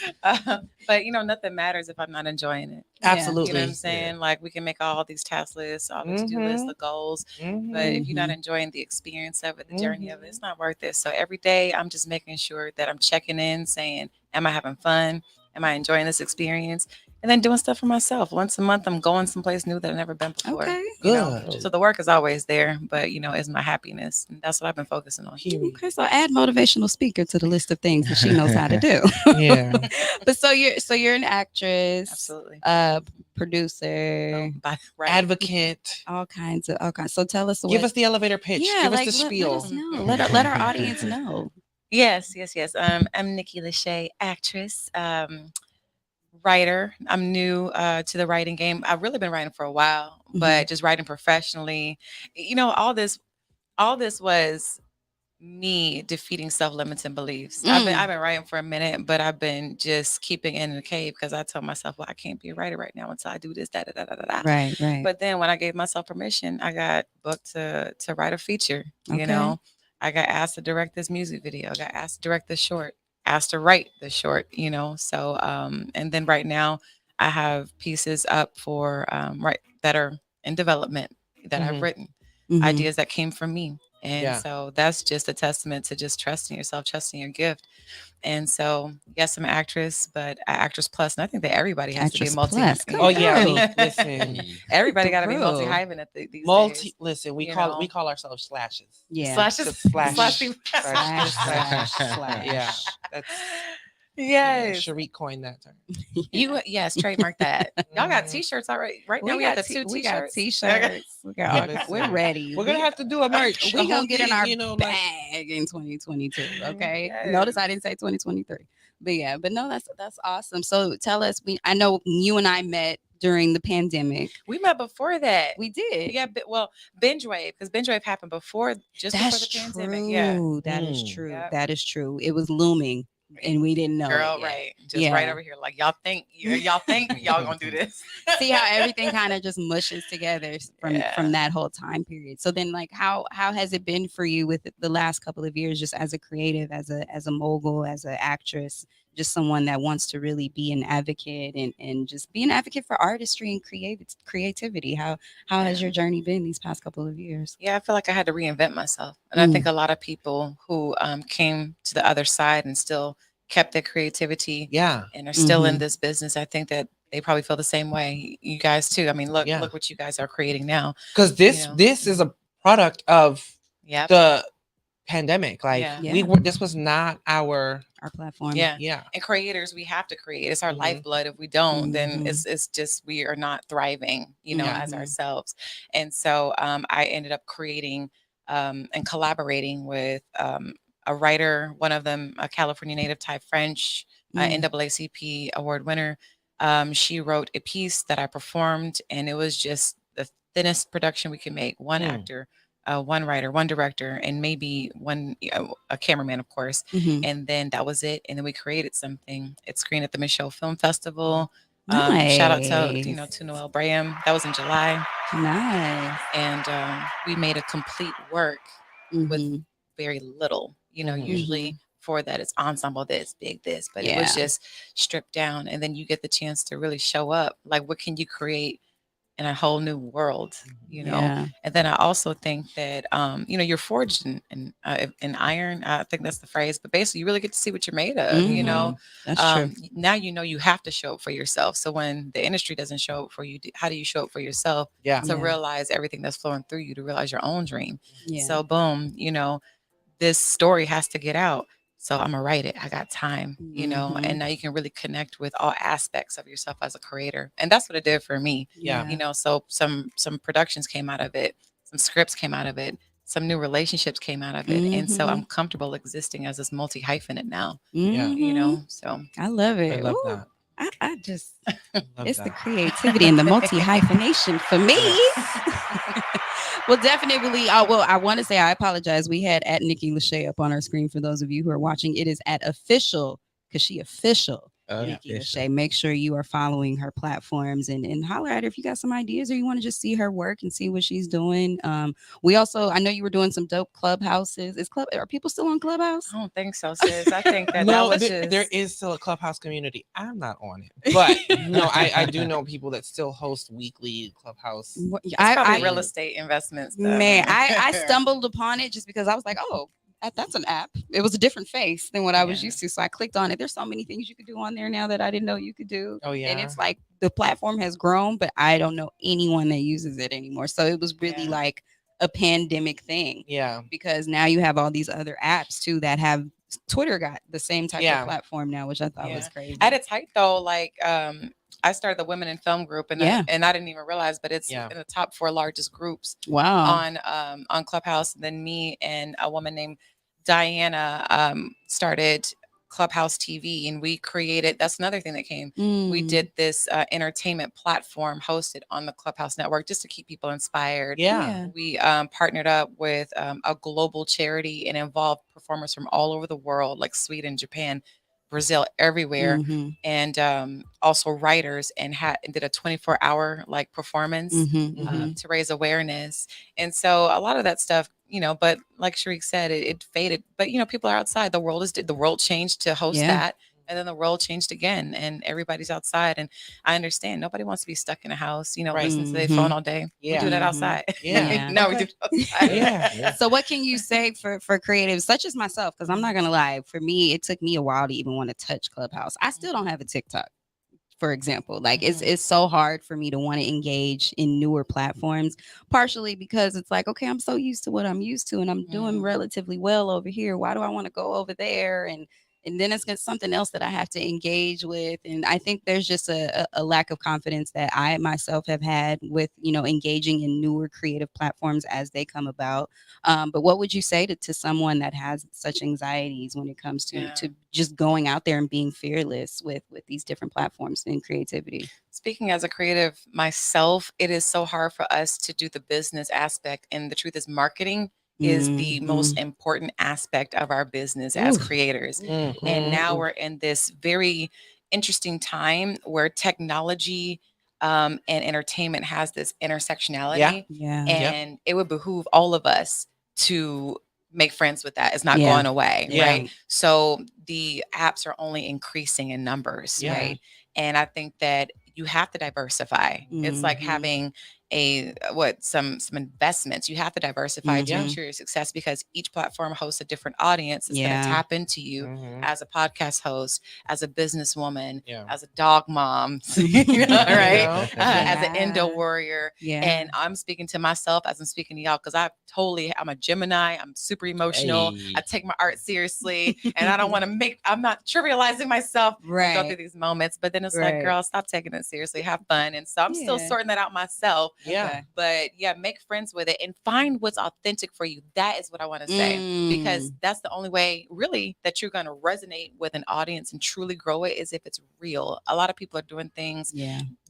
But nothing matters if I'm not enjoying it.
Absolutely.
You know what I'm saying? Yeah. Like we can make all these task lists, all the to-do lists, the goals, but if you're not enjoying the experience of it, the journey of it, it's not worth it. So every day I'm just making sure that I'm checking in, saying, am I having fun? Am I enjoying this experience? And then doing stuff for myself. Once a month, I'm going someplace new that I've never been before.
Okay.
Good.
So the work is always there, but is my happiness. And that's what I've been focusing on.
Okay, so add motivational speaker to the list of things that she knows how to do.
Yeah.
But so you're an actress,
absolutely,
producer,
advocate,
all kinds. So tell us.
Give us the elevator pitch.
Yeah,
give us the spiel.
Let us know. Let our audience know.
Yes. I'm Nikki LaShae, actress. Writer. I'm new to the writing game. I've really been writing for a while, but just writing professionally. All this was me defeating self-limiting beliefs. I've been writing for a minute, but I've been just keeping in the cave because I told myself, well, I can't be a writer right now until I do this, da.
Right.
But then when I gave myself permission, I got booked to write a feature.
Okay.
I got asked to direct this music video. I got asked to direct this short. Asked to write the short, so and then right now I have pieces up for that are in development that I've written, ideas that came from me, and so that's just a testament to just trusting yourself, trusting your gift. And so yes, I'm an actress, but actress plus, and I think that everybody has to be multi.
Oh yeah, listen,
everybody got to be multi-hyphen at these days.
Listen, we call ourselves slashes.
Yeah,
slashes,
slash.
Yeah,
that's
yes.
Sharik coined that term.
Trademark that. Y'all got t-shirts already. Right now we got the two
we got
t-shirts.
We're ready.
We're gonna have to do a merch.
We're gonna get in our bag in 2022. Okay.
Yes.
Notice I didn't say 2023. But no, that's awesome. So tell us, I know you and I met during the pandemic.
We met before that.
We did.
Yeah, Binge Wave, because Binge Wave happened before the pandemic. Yeah.
That is true.
Yep.
That is true. It was looming. And we didn't know.
Girl, right. Just right over here. Like y'all think y'all gonna do this.
See how everything kind of just mushes together from that whole time period. So then like how has it been for you with the last couple of years, just as a creative, as a mogul, as an actress, just someone that wants to really be an advocate and just be an advocate for artistry and creativity? How has your journey been these past couple of years?
Yeah, I feel like I had to reinvent myself. And I think a lot of people who came to the other side and still kept their creativity and are still in this business, I think that they probably feel the same way. You guys too. I mean, look what you guys are creating now.
Because this is a product of the pandemic. Like
Yeah.
we were, this was not our
platform.
Yeah. And creators, we have to create. It's our lifeblood. If we don't, then it's just we are not thriving, as ourselves. And so I ended up creating and collaborating with a writer, one of them, a California native, Thai French, NAACP award winner. She wrote a piece that I performed, and it was just the thinnest production we could make. One actor, one writer, one director, and maybe one a cameraman, of course. And then that was it. And then we created something. It screened at the Michelle Film Festival. Shout out to Noel Braham. That was in July.
Nice.
And we made a complete work with very little. Usually for that it's ensemble this, big this, but it was just stripped down. And then you get the chance to really show up. Like, what can you create in a whole new world, And then I also think that, you're forged in iron. I think that's the phrase, but basically you really get to see what you're made of,
That's true.
Now, you have to show up for yourself. So when the industry doesn't show up for you, how do you show up for yourself? To realize everything that's flowing through you, to realize your own dream. So boom, this story has to get out. So I'm gonna write it. I got time, and now you can really connect with all aspects of yourself as a creator. And that's what it did for me. So some productions came out of it, some scripts came out of it, some new relationships came out of it. And so I'm comfortable existing as this multi-hyphenate now. So
I love it.
I love that.
I just it's the creativity and the multi-hyphenation for me. Well, definitely. I want to say I apologize. We had at Nikki LaShae up on our screen for those of you who are watching. It is at official, because she official. Nikki LaShae. Make sure you are following her platforms and holler at her if you got some ideas or you want to just see her work and see what she's doing. We also, I know you were doing some dope Clubhouses. Are people still on Clubhouse?
I don't think so, sis. I think that
no,
that was
there is still a Clubhouse community. I'm not on it, but I do know people that still host weekly Clubhouse.
It's probably real estate investments. Though.
Man, I stumbled upon it just because I was like, oh, that's an app. It was a different face than what I was used to. So I clicked on it. There's so many things you could do on there now that I didn't know you could do.
Oh, yeah.
And it's like the platform has grown, but I don't know anyone that uses it anymore. So it was really like a pandemic thing.
Yeah.
Because now you have all these other apps too that have Twitter got the same type of platform now, which I thought was crazy.
At its height though, like I started the Women in Film group, and I didn't even realize, but it's in the top 4 largest groups.
Wow.
On Clubhouse. And then me and a woman named Diana started Clubhouse TV, and we created. That's another thing that came. We did this entertainment platform hosted on the Clubhouse network just to keep people inspired. We partnered up with a global charity and involved performers from all over the world, like Sweden, Japan, Brazil, everywhere, and also writers, and did a 24-hour like performance to raise awareness. And so a lot of that stuff, but like Shariq said, it faded. But people are outside. The world changed to host that. And then the world changed again, and everybody's outside. And I understand nobody wants to be stuck in a house, listening to their phone all day. We do that outside. No, we do it outside.
So what can you say for creatives such as myself? Because I'm not gonna lie, for me, it took me a while to even want to touch Clubhouse. I still don't have a TikTok, for example. Like it's so hard for me to want to engage in newer platforms, partially because it's like, okay, I'm so used to what I'm used to, and I'm doing relatively well over here. Why do I want to go over there? And then it's something else that I have to engage with. And I think there's just a lack of confidence that I myself have had with, engaging in newer creative platforms as they come about. But what would you say to someone that has such anxieties when it comes to just going out there and being fearless with these different platforms and creativity?
Speaking as a creative myself, it is so hard for us to do the business aspect. And the truth is, marketing is the most important aspect of our business as creators. And now we're in this very interesting time where technology and entertainment has this intersectionality. And it would behoove all of us to make friends with that. It's not going away, right? So the apps are only increasing in numbers, right? And I think that you have to diversify. It's like having some investments. You have to diversify to ensure your success, because each platform hosts a different audience that's going to tap into you as a podcast host, as a businesswoman, as a dog mom, right? As an Indo warrior. And I'm speaking to myself as I'm speaking to y'all, because I'm a Gemini. I'm super emotional. I take my art seriously, and I don't want to I'm not trivializing myself. I go through these moments, but then it's like, girl, stop taking it seriously. Have fun. And so I'm still sorting that out myself. But make friends with it and find what's authentic for you. That is what I want to say, because that's the only way really that you're going to resonate with an audience and truly grow it, is if it's real. A lot of people are doing things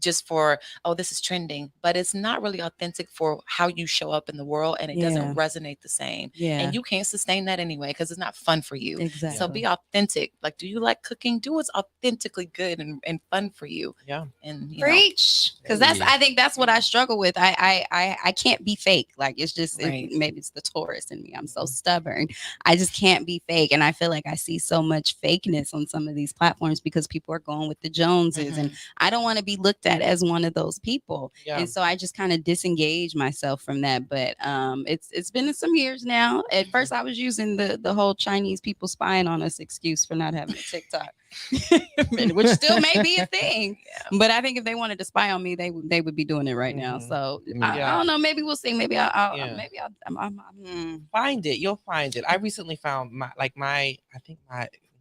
just for, oh, this is trending, but it's not really authentic for how you show up in the world, and it doesn't resonate the same. And you can't sustain that anyway, because it's not fun for you. So be authentic. Like, do you like cooking? Do what's authentically good and fun for you. And
preach, because I think that's what I struggle with. I can't be fake. Like, it's just maybe it's the Taurus in me. I'm so stubborn. I just can't be fake, and I feel like I see so much fakeness on some of these platforms because people are going with the Joneses, and I don't want to be looked at as one of those people. And so I just kind of disengage myself from that. But it's been some years now. At first I was using the whole Chinese people spying on us excuse for not having a TikTok. Which still may be a thing, but I think if they wanted to spy on me, they would be doing it right now. So I don't know. Maybe we'll see. Maybe I'll
find it. You'll find it. I recently found my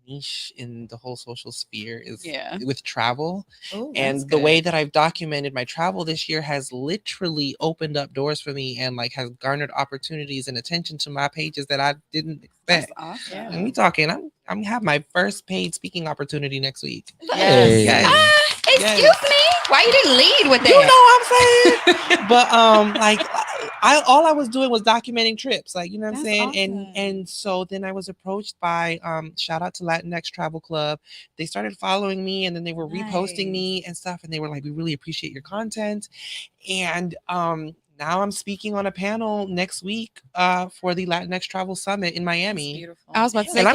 niche in the whole social sphere is with travel. And the way that I've documented my travel this year has literally opened up doors for me, and like has garnered opportunities and attention to my pages that I didn't expect.
That's awesome.
And we talking, I'm have my first paid speaking opportunity next week.
Excuse me, why you didn't lead with that?
You know what I'm saying? But all I was doing was documenting trips, like, you know what I'm saying?
Awesome.
And so then I was approached by shout out to Latinx Travel Club. They started following me, and then they were reposting me and stuff, and they were like, we really appreciate your content. And now I'm speaking on a panel next week for the Latinx Travel Summit in Miami.
I was about to say,
and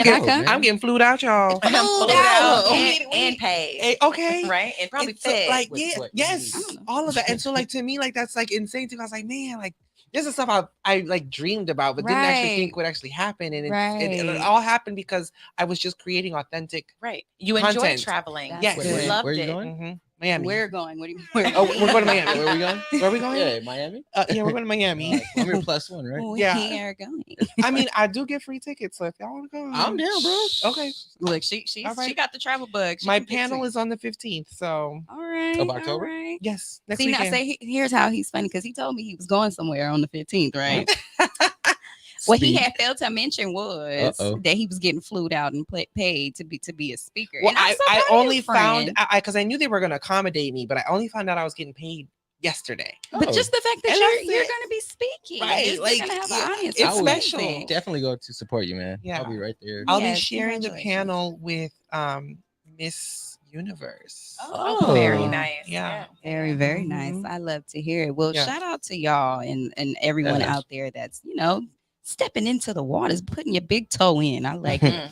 I'm
getting flued out, y'all.
Flued out and paid.
Okay.
Right? And probably
so,
fed.
like, yes, all of that. And so, like, to me, like, that's like insane too. I was like, man, like, this is stuff I like dreamed about, but didn't actually think would actually happen. And it all happened because I was just creating authentic
You
content.
enjoyed traveling.
Yes.
You loved
Where are you
it.
going?
Miami.
We're going. What do you mean?
We're going to Miami.
Where are we going?
Where are we going?
Yeah, Miami.
Yeah, we're going to Miami.
I'm your +1, right?
We are going.
I mean, I do get free tickets, so if y'all want to go,
I'm down, bro.
Okay.
Look, she got the travel bug.
My panel is on the 15th, so
all right.
Of October?
All right.
Yes. Next
See, now
weekend.
here's how he's funny, because he told me he was going somewhere on the 15th, right? What he had failed to mention was that he was getting flued out and paid to be a speaker.
Well,
and
I only found because I knew they were going to accommodate me, but I only found out I was getting paid yesterday.
But just the fact that you're going to be speaking,
right? Like,
going to have an audience.
It's
I
special.
Definitely go to support you, man.
Yeah.
I'll be right there.
I'll be sharing the panel with Miss Universe.
Oh, very nice.
Yeah.
Very, very nice. I love to hear it. Well, shout out to y'all and everyone out there that's, stepping into the waters, putting your big toe in. I like it.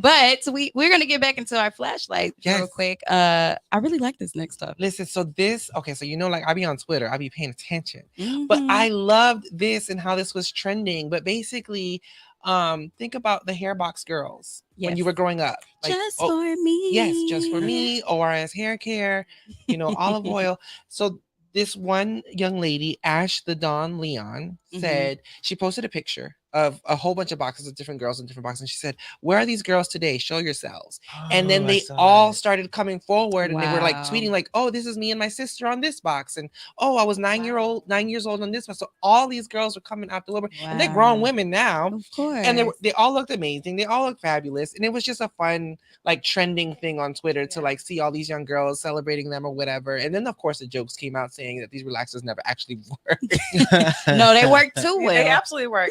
But we're going to get back into our flashlight real quick. I really like this next topic.
Listen, so like I be on Twitter, I be paying attention. But I loved this and how this was trending. But basically, think about the hair box girls when you were growing up. Like,
just for me.
Yes, just for me. ORS hair care, olive oil. So this one young lady, Ash the Dawn Leon, said she posted a picture of a whole bunch of boxes of different girls in different boxes. And she said, "Where are these girls today? Show yourselves." And then they all started coming forward and they were like tweeting like, "Oh, this is me and my sister on this box." And, "Oh, I was 9 years old on this one." So all these girls were coming out the woodwork and they're grown women now.
Of course.
And they all looked amazing. They all looked fabulous. And it was just a fun, like, trending thing on Twitter to like see all these young girls celebrating them or whatever. And then of course the jokes came out saying that these relaxers never actually work.
No, they work too well.
They absolutely work.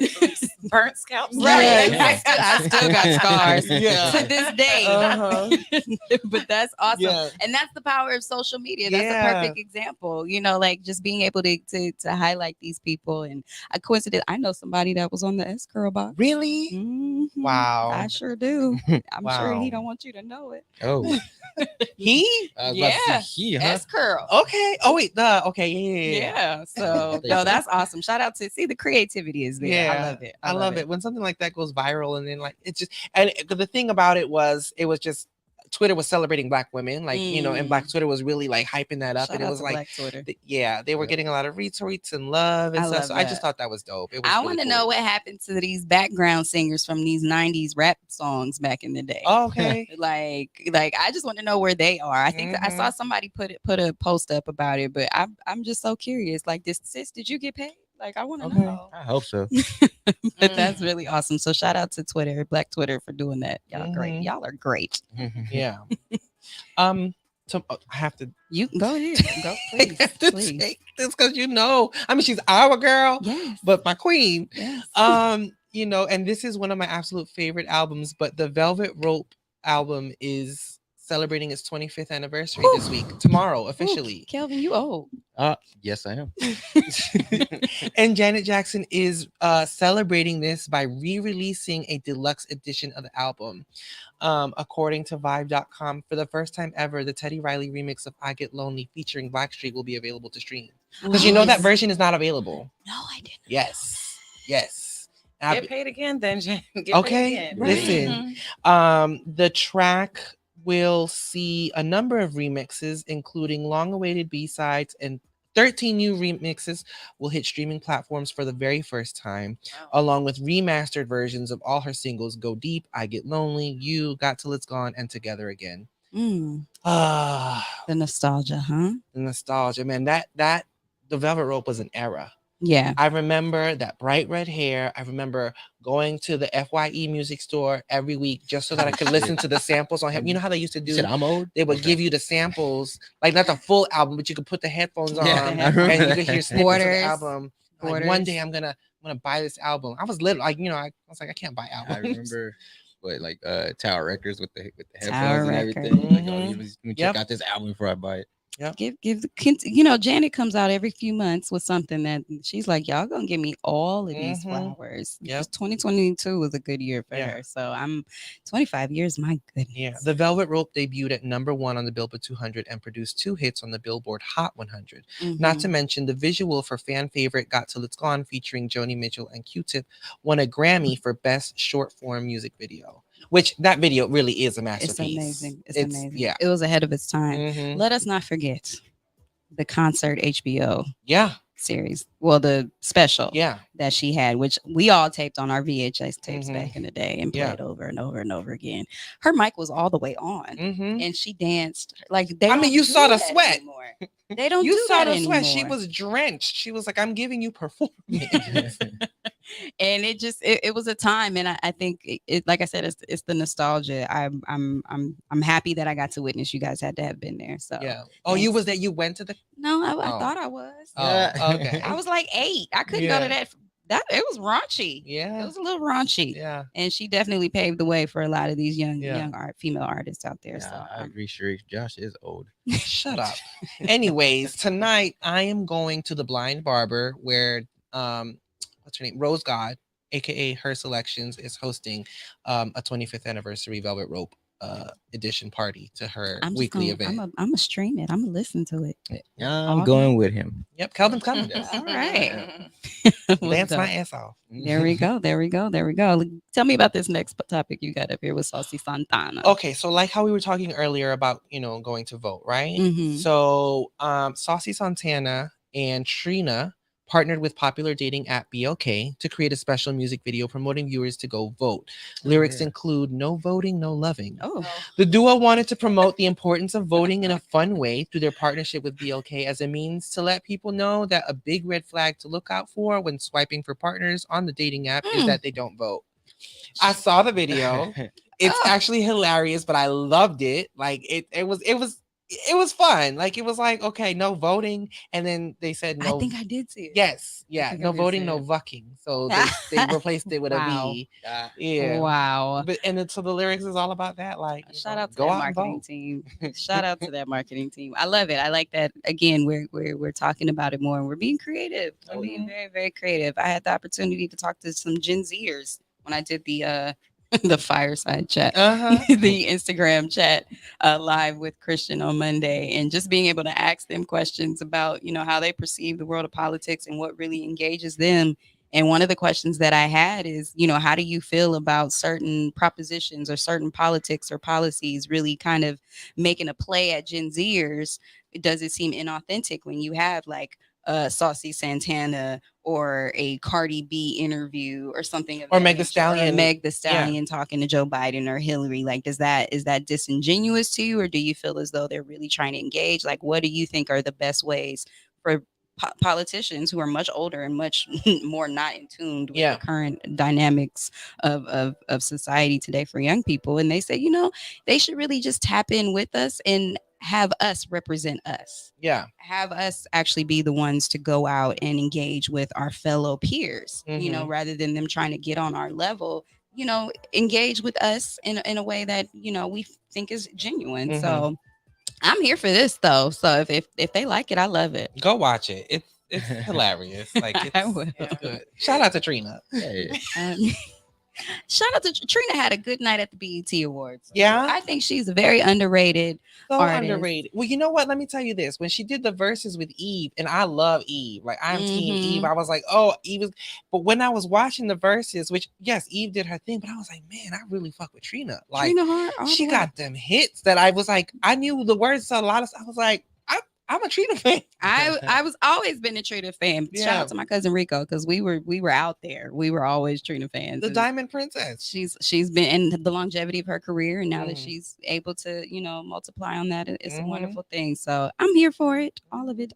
burnt scalps.
Right.
Yes.
I still got scars
Yeah.
to this day. But that's awesome.
Yeah.
And that's the power of social media. That's
Yeah.
a perfect example. You know, like just being able to highlight these people. And a coincidence, I know somebody that was on the S Curl box.
Really?
Mhm.
Wow.
I sure do. I'm sure he
Wow.
don't want you to know it.
Oh,
He?
I was about to
Yeah.
say he, huh?
S Curl.
Okay. Oh wait. Okay. Yeah.
Yeah. So no, that's awesome. Shout out to the creativity is there.
Yeah.
I love it.
I love it when something like that goes viral, and then like it's just, and the thing about it was just Twitter was celebrating Black women, like you know, and Black Twitter was really like hyping that up,
Shout
and it
out
was
to
like,
Black Twitter.
they were getting a lot of retweets and love and
I
stuff.
love
So I just
that.
thought that was dope. It was
I
really
want to
cool.
know what happened to these background singers from these 90s rap songs back in the day.
Oh, okay.
like I just want to know where they are. I think I saw somebody put a post up about it, but I'm just so curious. Like, sis, did you get paid? Like, I want to know.
I hope so.
But that's really awesome. So shout out to Twitter, Black Twitter, for doing that. Y'all great. Y'all are great.
Yeah. So I have to.
You go ahead. Go, please.
I have to
please.
take this because you know, I mean, she's our girl,
Yes.
but my queen.
Yes.
You know, and this is one of my absolute favorite albums. But the Velvet Rope album is celebrating its 25th anniversary this week, tomorrow, officially.
Kelvin, you old.
Yes, I am.
And Janet Jackson is celebrating this by re-releasing a deluxe edition of the album. According to Vibe.com, for the first time ever, the Teddy Riley remix of I Get Lonely featuring Blackstreet will be available to stream. Because you know that version is not available.
No, I didn't.
Yes.
Get paid again, then, Jen. Get
Okay,
paid again.
listen. The track will see a number of remixes, including long-awaited B-sides, and 13 new remixes will hit streaming platforms for the very first time, along with remastered versions of all her singles: Go Deep, I Get Lonely, You, Got Till It's Gone, and Together Again.
The nostalgia, huh?
The nostalgia, man. That the Velvet Rope was an era.
Yeah.
I remember that bright red hair. I remember going to the FYE music store every week just so that I could listen to the samples on him. You know how they used to do?
You said I'm old?
They would give you the samples, like not the full album, but you could put the headphones on
I
and
remember
you could hear
that.
snippets of the album. Like, one day I'm gonna buy this album. I was little, like, you know, I was like, I can't buy albums.
I remember like Tower Records with the
Tower
headphones and
Records.
everything. Like, oh, let me check out this album before I buy it.
Yep.
Give you know, Janet comes out every few months with something that she's like, y'all gonna give me all of these flowers.
Yep.
2022 was a good year for her. So I'm 25 years, my goodness.
Yeah. The Velvet Rope debuted at #1 on the Billboard 200 and produced 2 hits on the Billboard Hot 100. Not to mention the visual for fan favorite Got Till It's Gone, featuring Joni Mitchell and Q-Tip, won a Grammy for Best Short Form Music Video. Which that video really is a masterpiece.
It's amazing. It's amazing.
Yeah.
It was ahead of its time. Let us not forget the concert HBO series. Well, the special that she had, which we all taped on our VHS tapes back in the day and played over and over and over again. Her mic was all the way on and she danced like they
I mean, you saw the sweat.
Anymore. They don't
You
do
saw
that
the sweat.
anymore.
She was drenched. She was like, I'm giving you performance.
And it was a time, and I think it like I said, it's the nostalgia. I'm happy that I got to witness. You guys had to have been there. So
yeah. Oh, you was that? You went to the?
No, I thought I was.
Oh, okay.
I was like 8. I couldn't go to that. That it was raunchy.
Yeah,
it was a little raunchy.
Yeah,
and she definitely paved the way for a lot of these young female artists out there.
Yeah,
so
I agree, Sheree. Josh is old.
Shut up. Anyways, tonight I am going to the Blind Barber where what's her name? Rose God, aka Her Selections, is hosting a 25th anniversary Velvet Rope edition party to her weekly event.
I'm gonna stream it. I'm gonna listen to it.
I'm going with him.
Yep, Kelvin's coming.
All right.
Dance my ass off.
There we go. Tell me about this next topic you got up here with Saucy Santana.
Okay, so like how we were talking earlier about, you know, going to vote, right? So Saucy Santana and Trina partnered with popular dating app BLK to create a special music video promoting viewers to go vote. Lyrics include "No voting, no loving." The duo wanted to promote the importance of voting in a fun way through their partnership with BLK as a means to let people know that a big red flag to look out for when swiping for partners on the dating app is that they don't vote. I saw the video. It's actually hilarious, but I loved it. Like it was it was fun. Like it was like, okay, no voting, and then they said no.
I think I did see it.
Yes, yeah,
think I
no
did
voting,
see
no
it.
vucking. So they replaced it with a
Wow.
V. Yeah.
Wow.
But and then, so the lyrics is all about that. Like,
Shout out to
go
that
out and
marketing
vote.
team. Shout out to that marketing team. I love it. I like that. Again, we're talking about it more, and we're being creative. We're being very, very creative. I had the opportunity to talk to some Gen Zers when I did the the fireside chat, the Instagram chat live with Christian on Monday, and just being able to ask them questions about, how they perceive the world of politics and what really engages them. And one of the questions that I had is, how do you feel about certain propositions or certain politics or policies really kind of making a play at Gen Zers? Does it seem inauthentic when you have like Saucy Santana or a Cardi B interview or something of
Or
that
Meg the
nature,
Stallion.
or Meg the
Yeah.
Stallion talking to Joe Biden or Hillary? Like, is that disingenuous to you, or do you feel as though they're really trying to engage? Like, what do you think are the best ways for politicians who are much older and much more not in tune with the current dynamics of society today for young people? And they say, they should really just tap in with us and have us represent us.
Yeah.
Have us actually be the ones to go out and engage with our fellow peers,
Mhm.
rather than them trying to get on our level, engage with us in a way that, we think is genuine.
Mhm.
So I'm here for this though. So if they like it, I love it.
Go watch it. It's hilarious. Like
I will.
it's good. Shout out to Trina.
Shout out to Trina. Had a good night at the BET Awards.
Yeah?
I think she's a very underrated
So
artist.
underrated. Well, you know what? Let me tell you this. When she did the verses with Eve, and I love Eve. Like, I'm team Eve. I was like, oh, Eve is. But when I was watching the verses, which yes, Eve did her thing, but I was like, man, I really fuck with Trina. Like,
Trina Hart, all
she
the way.
got them hits that I was like, I knew the words to a lot of. I was like, I'm a Trina fan.
I was always been a Trina fan. Shout
Yeah.
out to my cousin Rico, because we were out there. We were always Trina fans.
The
And
Diamond Princess.
she's been in the longevity of her career, and now that
Mhm.
she's able to multiply on that, it's a
Mhm.
wonderful thing. So I'm here for it. All of it.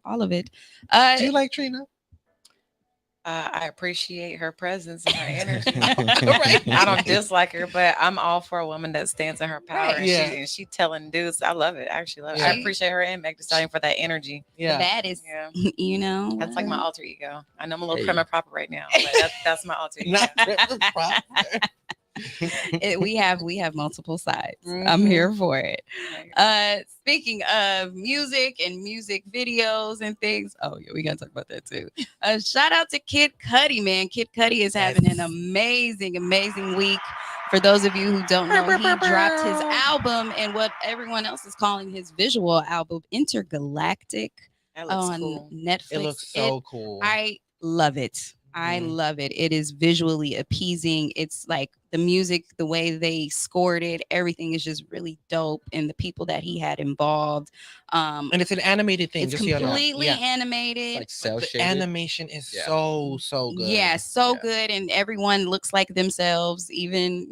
Do you like Trina?
I appreciate her presence and her energy. I don't dislike her, but I'm all for a woman that stands in her power.
Right.
And she telling dudes, I love it. I actually love it. I
Yeah.
appreciate her and Meg Thee Stallion for that energy.
The baddest.
Yeah. That's like my alter ego. I know I'm a little
Hey.
prim and proper right now, but that's my alter ego.
Not prim and proper.
We have multiple sides. I'm here for it. Speaking of music and music videos and things, oh yeah, we gotta talk about that too. Shout out to Kid Cudi, man. Kid Cudi is having an amazing week. For those of you who don't know, he dropped his album and what everyone else is calling his visual album, Intergalactic,
That looks
on
cool.
Netflix.
It looks so cool.
I love it. I love it. It is visually appeasing. It's like the music, the way they scored it, everything is just really dope. And the people that he had involved.
And it's an animated thing.
It's
just so you know.
completely
Yeah.
animated.
Like cell
The
shaded.
animation is so good.
Yeah, so good. And everyone looks like themselves, even,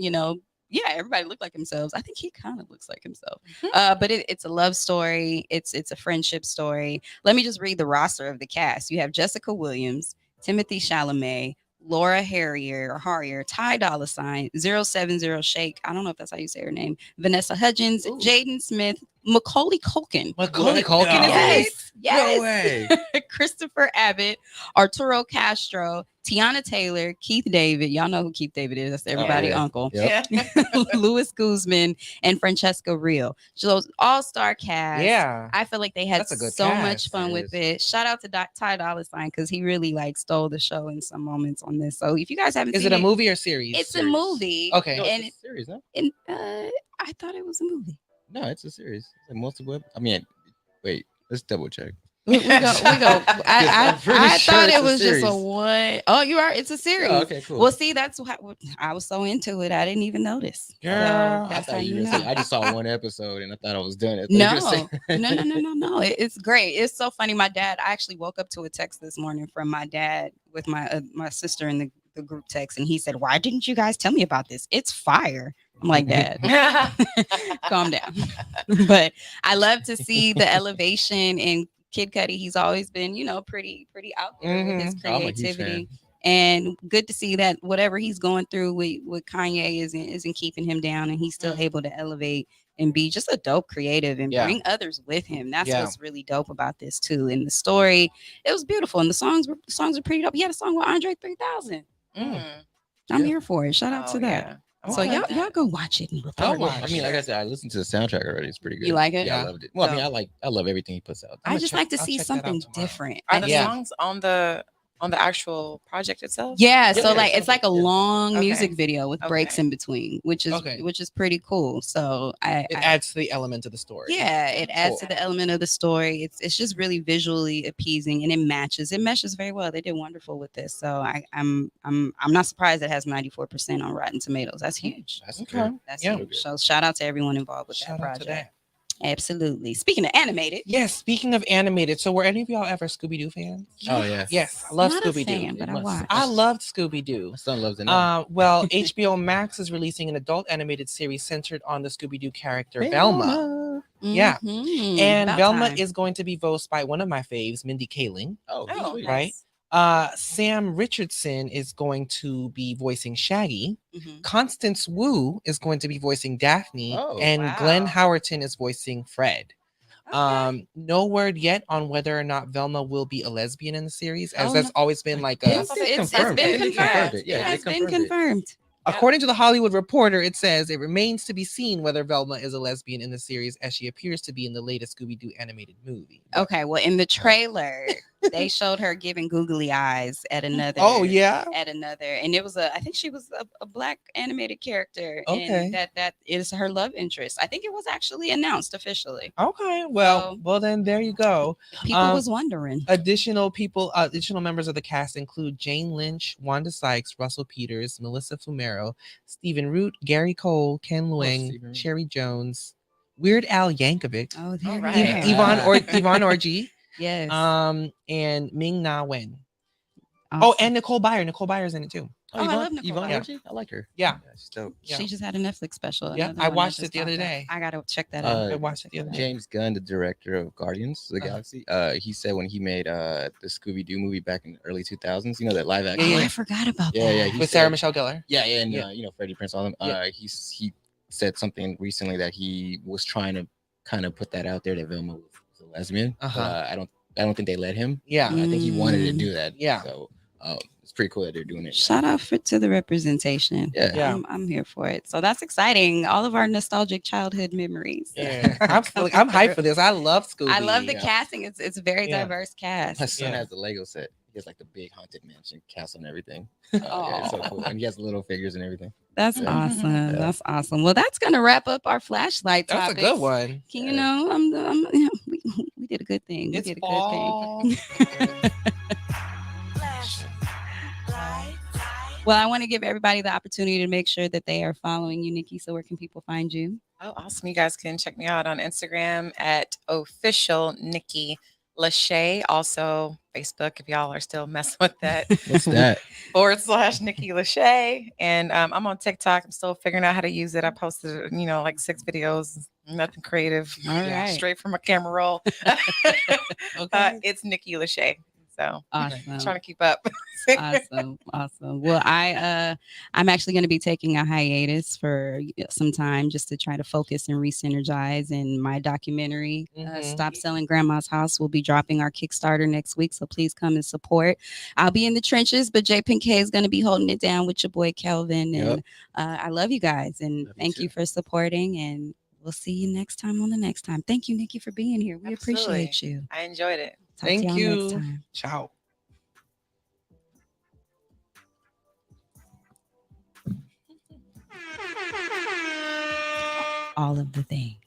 everybody looked like themselves. I think he kind of looks like himself. But it's a love story. It's a friendship story. Let me just read the roster of the cast. You have Jessica Williams, Timothy Chalamet, Laura Harrier, Ty Dolla $ign, 070 Shake. I don't know if that's how you say her name. Vanessa Hudgens, Jaden Smith, Macaulay Culkin.
Macaulay Culkin is in it?
Yes.
No way.
Christopher Abbott, Arturo Castro, Tiana Taylor, Keith David. Y'all know who Keith David is. That's everybody's
yeah.
uncle.
Yep.
Louis Guzman and Francesca Real. So all-star cast.
Yeah.
I feel like they had
That's a good
so
cast.
much fun
It
with
is.
it. Shout out to Ty Dolla $ign, because he really stole the show in some moments on this. So if you guys haven't
Is
seen
it a movie or series?
it's a movie.
Okay.
No,
And
it's a series, no?
I thought it was a movie.
No, it's a series. It's a multiple. I mean, wait, let's double check.
We go. I
I'm pretty
I
sure
thought
it's
it
a
was just a
series.
one. Oh, you are. It's a series.
Oh, okay, cool.
Well, see, that's what I was so into it. I didn't even notice.
Girl,
So
I
that's how
thought
you
were gonna
know.
say- I just saw one episode and I thought I was done. I thought you were gonna say-
No. It's great. It's so funny. My dad. I actually woke up to a text this morning from my dad with my sister in the group text, and he said, "Why didn't you guys tell me about this? It's fire." I'm like, Dad, calm down. But I love to see the elevation in Kid Cudi. He's always been, pretty out there with his
I'm a huge
creativity.
fan.
And good to see that whatever he's going through with Kanye isn't keeping him down, and he's still able to elevate and be just a dope creative and bring others with him. That's what's really dope about this too. And the story, it was beautiful, and the songs were pretty dope. He had a song with Andre 3000. I'm here for it. Shout out to that. So y'all go watch it and report.
I mean, like I said, I listened to the soundtrack already. It's pretty good.
You like it?
Yeah, I loved it. Well, I mean, I love everything he puts out.
I just like to see something different.
Are the songs on the actual project itself?
Yeah, so like it's like a long music video with breaks in between, which is pretty cool. So it
adds to the element of the story.
Yeah, it adds to the element of the story. It's just really visually appeasing, and it meshes very well. They did wonderful with this. So I'm not surprised it has 94% on Rotten Tomatoes. That's huge.
That's okay.
That's huge. So shout out to everyone involved with that project. Absolutely. Speaking of animated.
Yes, speaking of animated. So were any of y'all ever Scooby-Doo fans?
Oh, yes.
Yes, I love
Not a
Scooby-Doo.
fan, but I watched.
I loved Scooby-Doo.
My son loves it.
Well, HBO Max is releasing an adult animated series centered on the Scooby-Doo character Velma. Yeah. And
About
Velma
time.
is going to be voiced by one of my faves, Mindy Kaling.
Oh, sweet.
Right? Sam Richardson is going to be voicing Shaggy. Constance Wu is going to be voicing Daphne, and Glenn Howerton is voicing Fred. No word yet on whether or not Velma will be a lesbian in the series, as that's always been like a
It's been confirmed.
Yeah,
It's been confirmed.
According to the Hollywood Reporter, it says it remains to be seen whether Velma is a lesbian in the series, as she appears to be in the latest Scooby-Doo animated movie.
Okay, well, in the trailer, they showed her giving googly eyes at another.
Oh, yeah?
At another, and it was I think she was a black animated character.
Okay.
And that is her love interest. I think it was actually announced officially.
Okay, well, then there you go.
People was wondering.
Additional members of the cast include Jane Lynch, Wanda Sykes, Russell Peters, Melissa Fumero, Stephen Root, Gary Cole, Ken Luang, Sherry Jones, Weird Al Yankovic, Yvonne Orji,
yes,
and Ming Na Wen. Awesome. Oh, and Nicole Byer. Nicole Byer's in it too.
I love Nicole
Yvonne
Byer.
Orji? I like her.
Yeah.
She's dope.
She just had a Netflix special.
Yeah, I watched it the other day.
I gotta check that out.
I watched it the other day.
James Gunn, the director of Guardians of the Galaxy, he said when he made the Scooby-Doo movie back in the early 2000s, you know, that live action.
Oh, I forgot about that.
Yeah,
with Sarah Michelle Gellar.
Yeah, and you know, Freddie Prinze, all them. He said something recently that he was trying to kind of put that out there that Velma was a lesbian. I don't think they let him.
Yeah,
I think he wanted to do that.
Yeah.
So it's pretty cool that they're doing it.
Shout out to the representation.
Yeah.
I'm here for it. So that's exciting. All of our nostalgic childhood memories.
Yeah, I'm hyped for this. I love Scooby.
I love the casting. It's a very diverse cast.
My son has the Lego set. He has like the big haunted mansion castle and everything. Yeah, it's so cool. And he has little figures and everything.
That's awesome. Yeah. That's awesome. Well, that's gonna wrap up our flashlight
That's
topics.
a good one.
You know, we did a good thing. We did a good thing. Well, I want to give everybody the opportunity to make sure that they are following you, Nikki. So where can people find you?
Oh, awesome. You guys can check me out on Instagram at official Nikki LaShae. Also Facebook, if y'all are still messing with that.
What's that?
/ Nikki LaShae. And I'm on TikTok. I'm still figuring out how to use it. I posted, like 6 videos, nothing creative.
All right.
Straight from a camera roll. It's Nikki LaShae. So
awesome.
Trying to keep up.
Awesome. Well, I'm actually going to be taking a hiatus for some time just to try to focus and re-synergize. And my documentary, Stop Selling Grandma's House, will be dropping our Kickstarter next week. So please come and support. I'll be in the trenches, but Jay Pinkay is going to be holding it down with your boy Kelvin. And I love you guys, and thank you for supporting. And we'll see you next time on the next time. Thank you, Nikki, for being here. We appreciate you.
I enjoyed it.
Thank you.
Next time.
Ciao.
All of the things.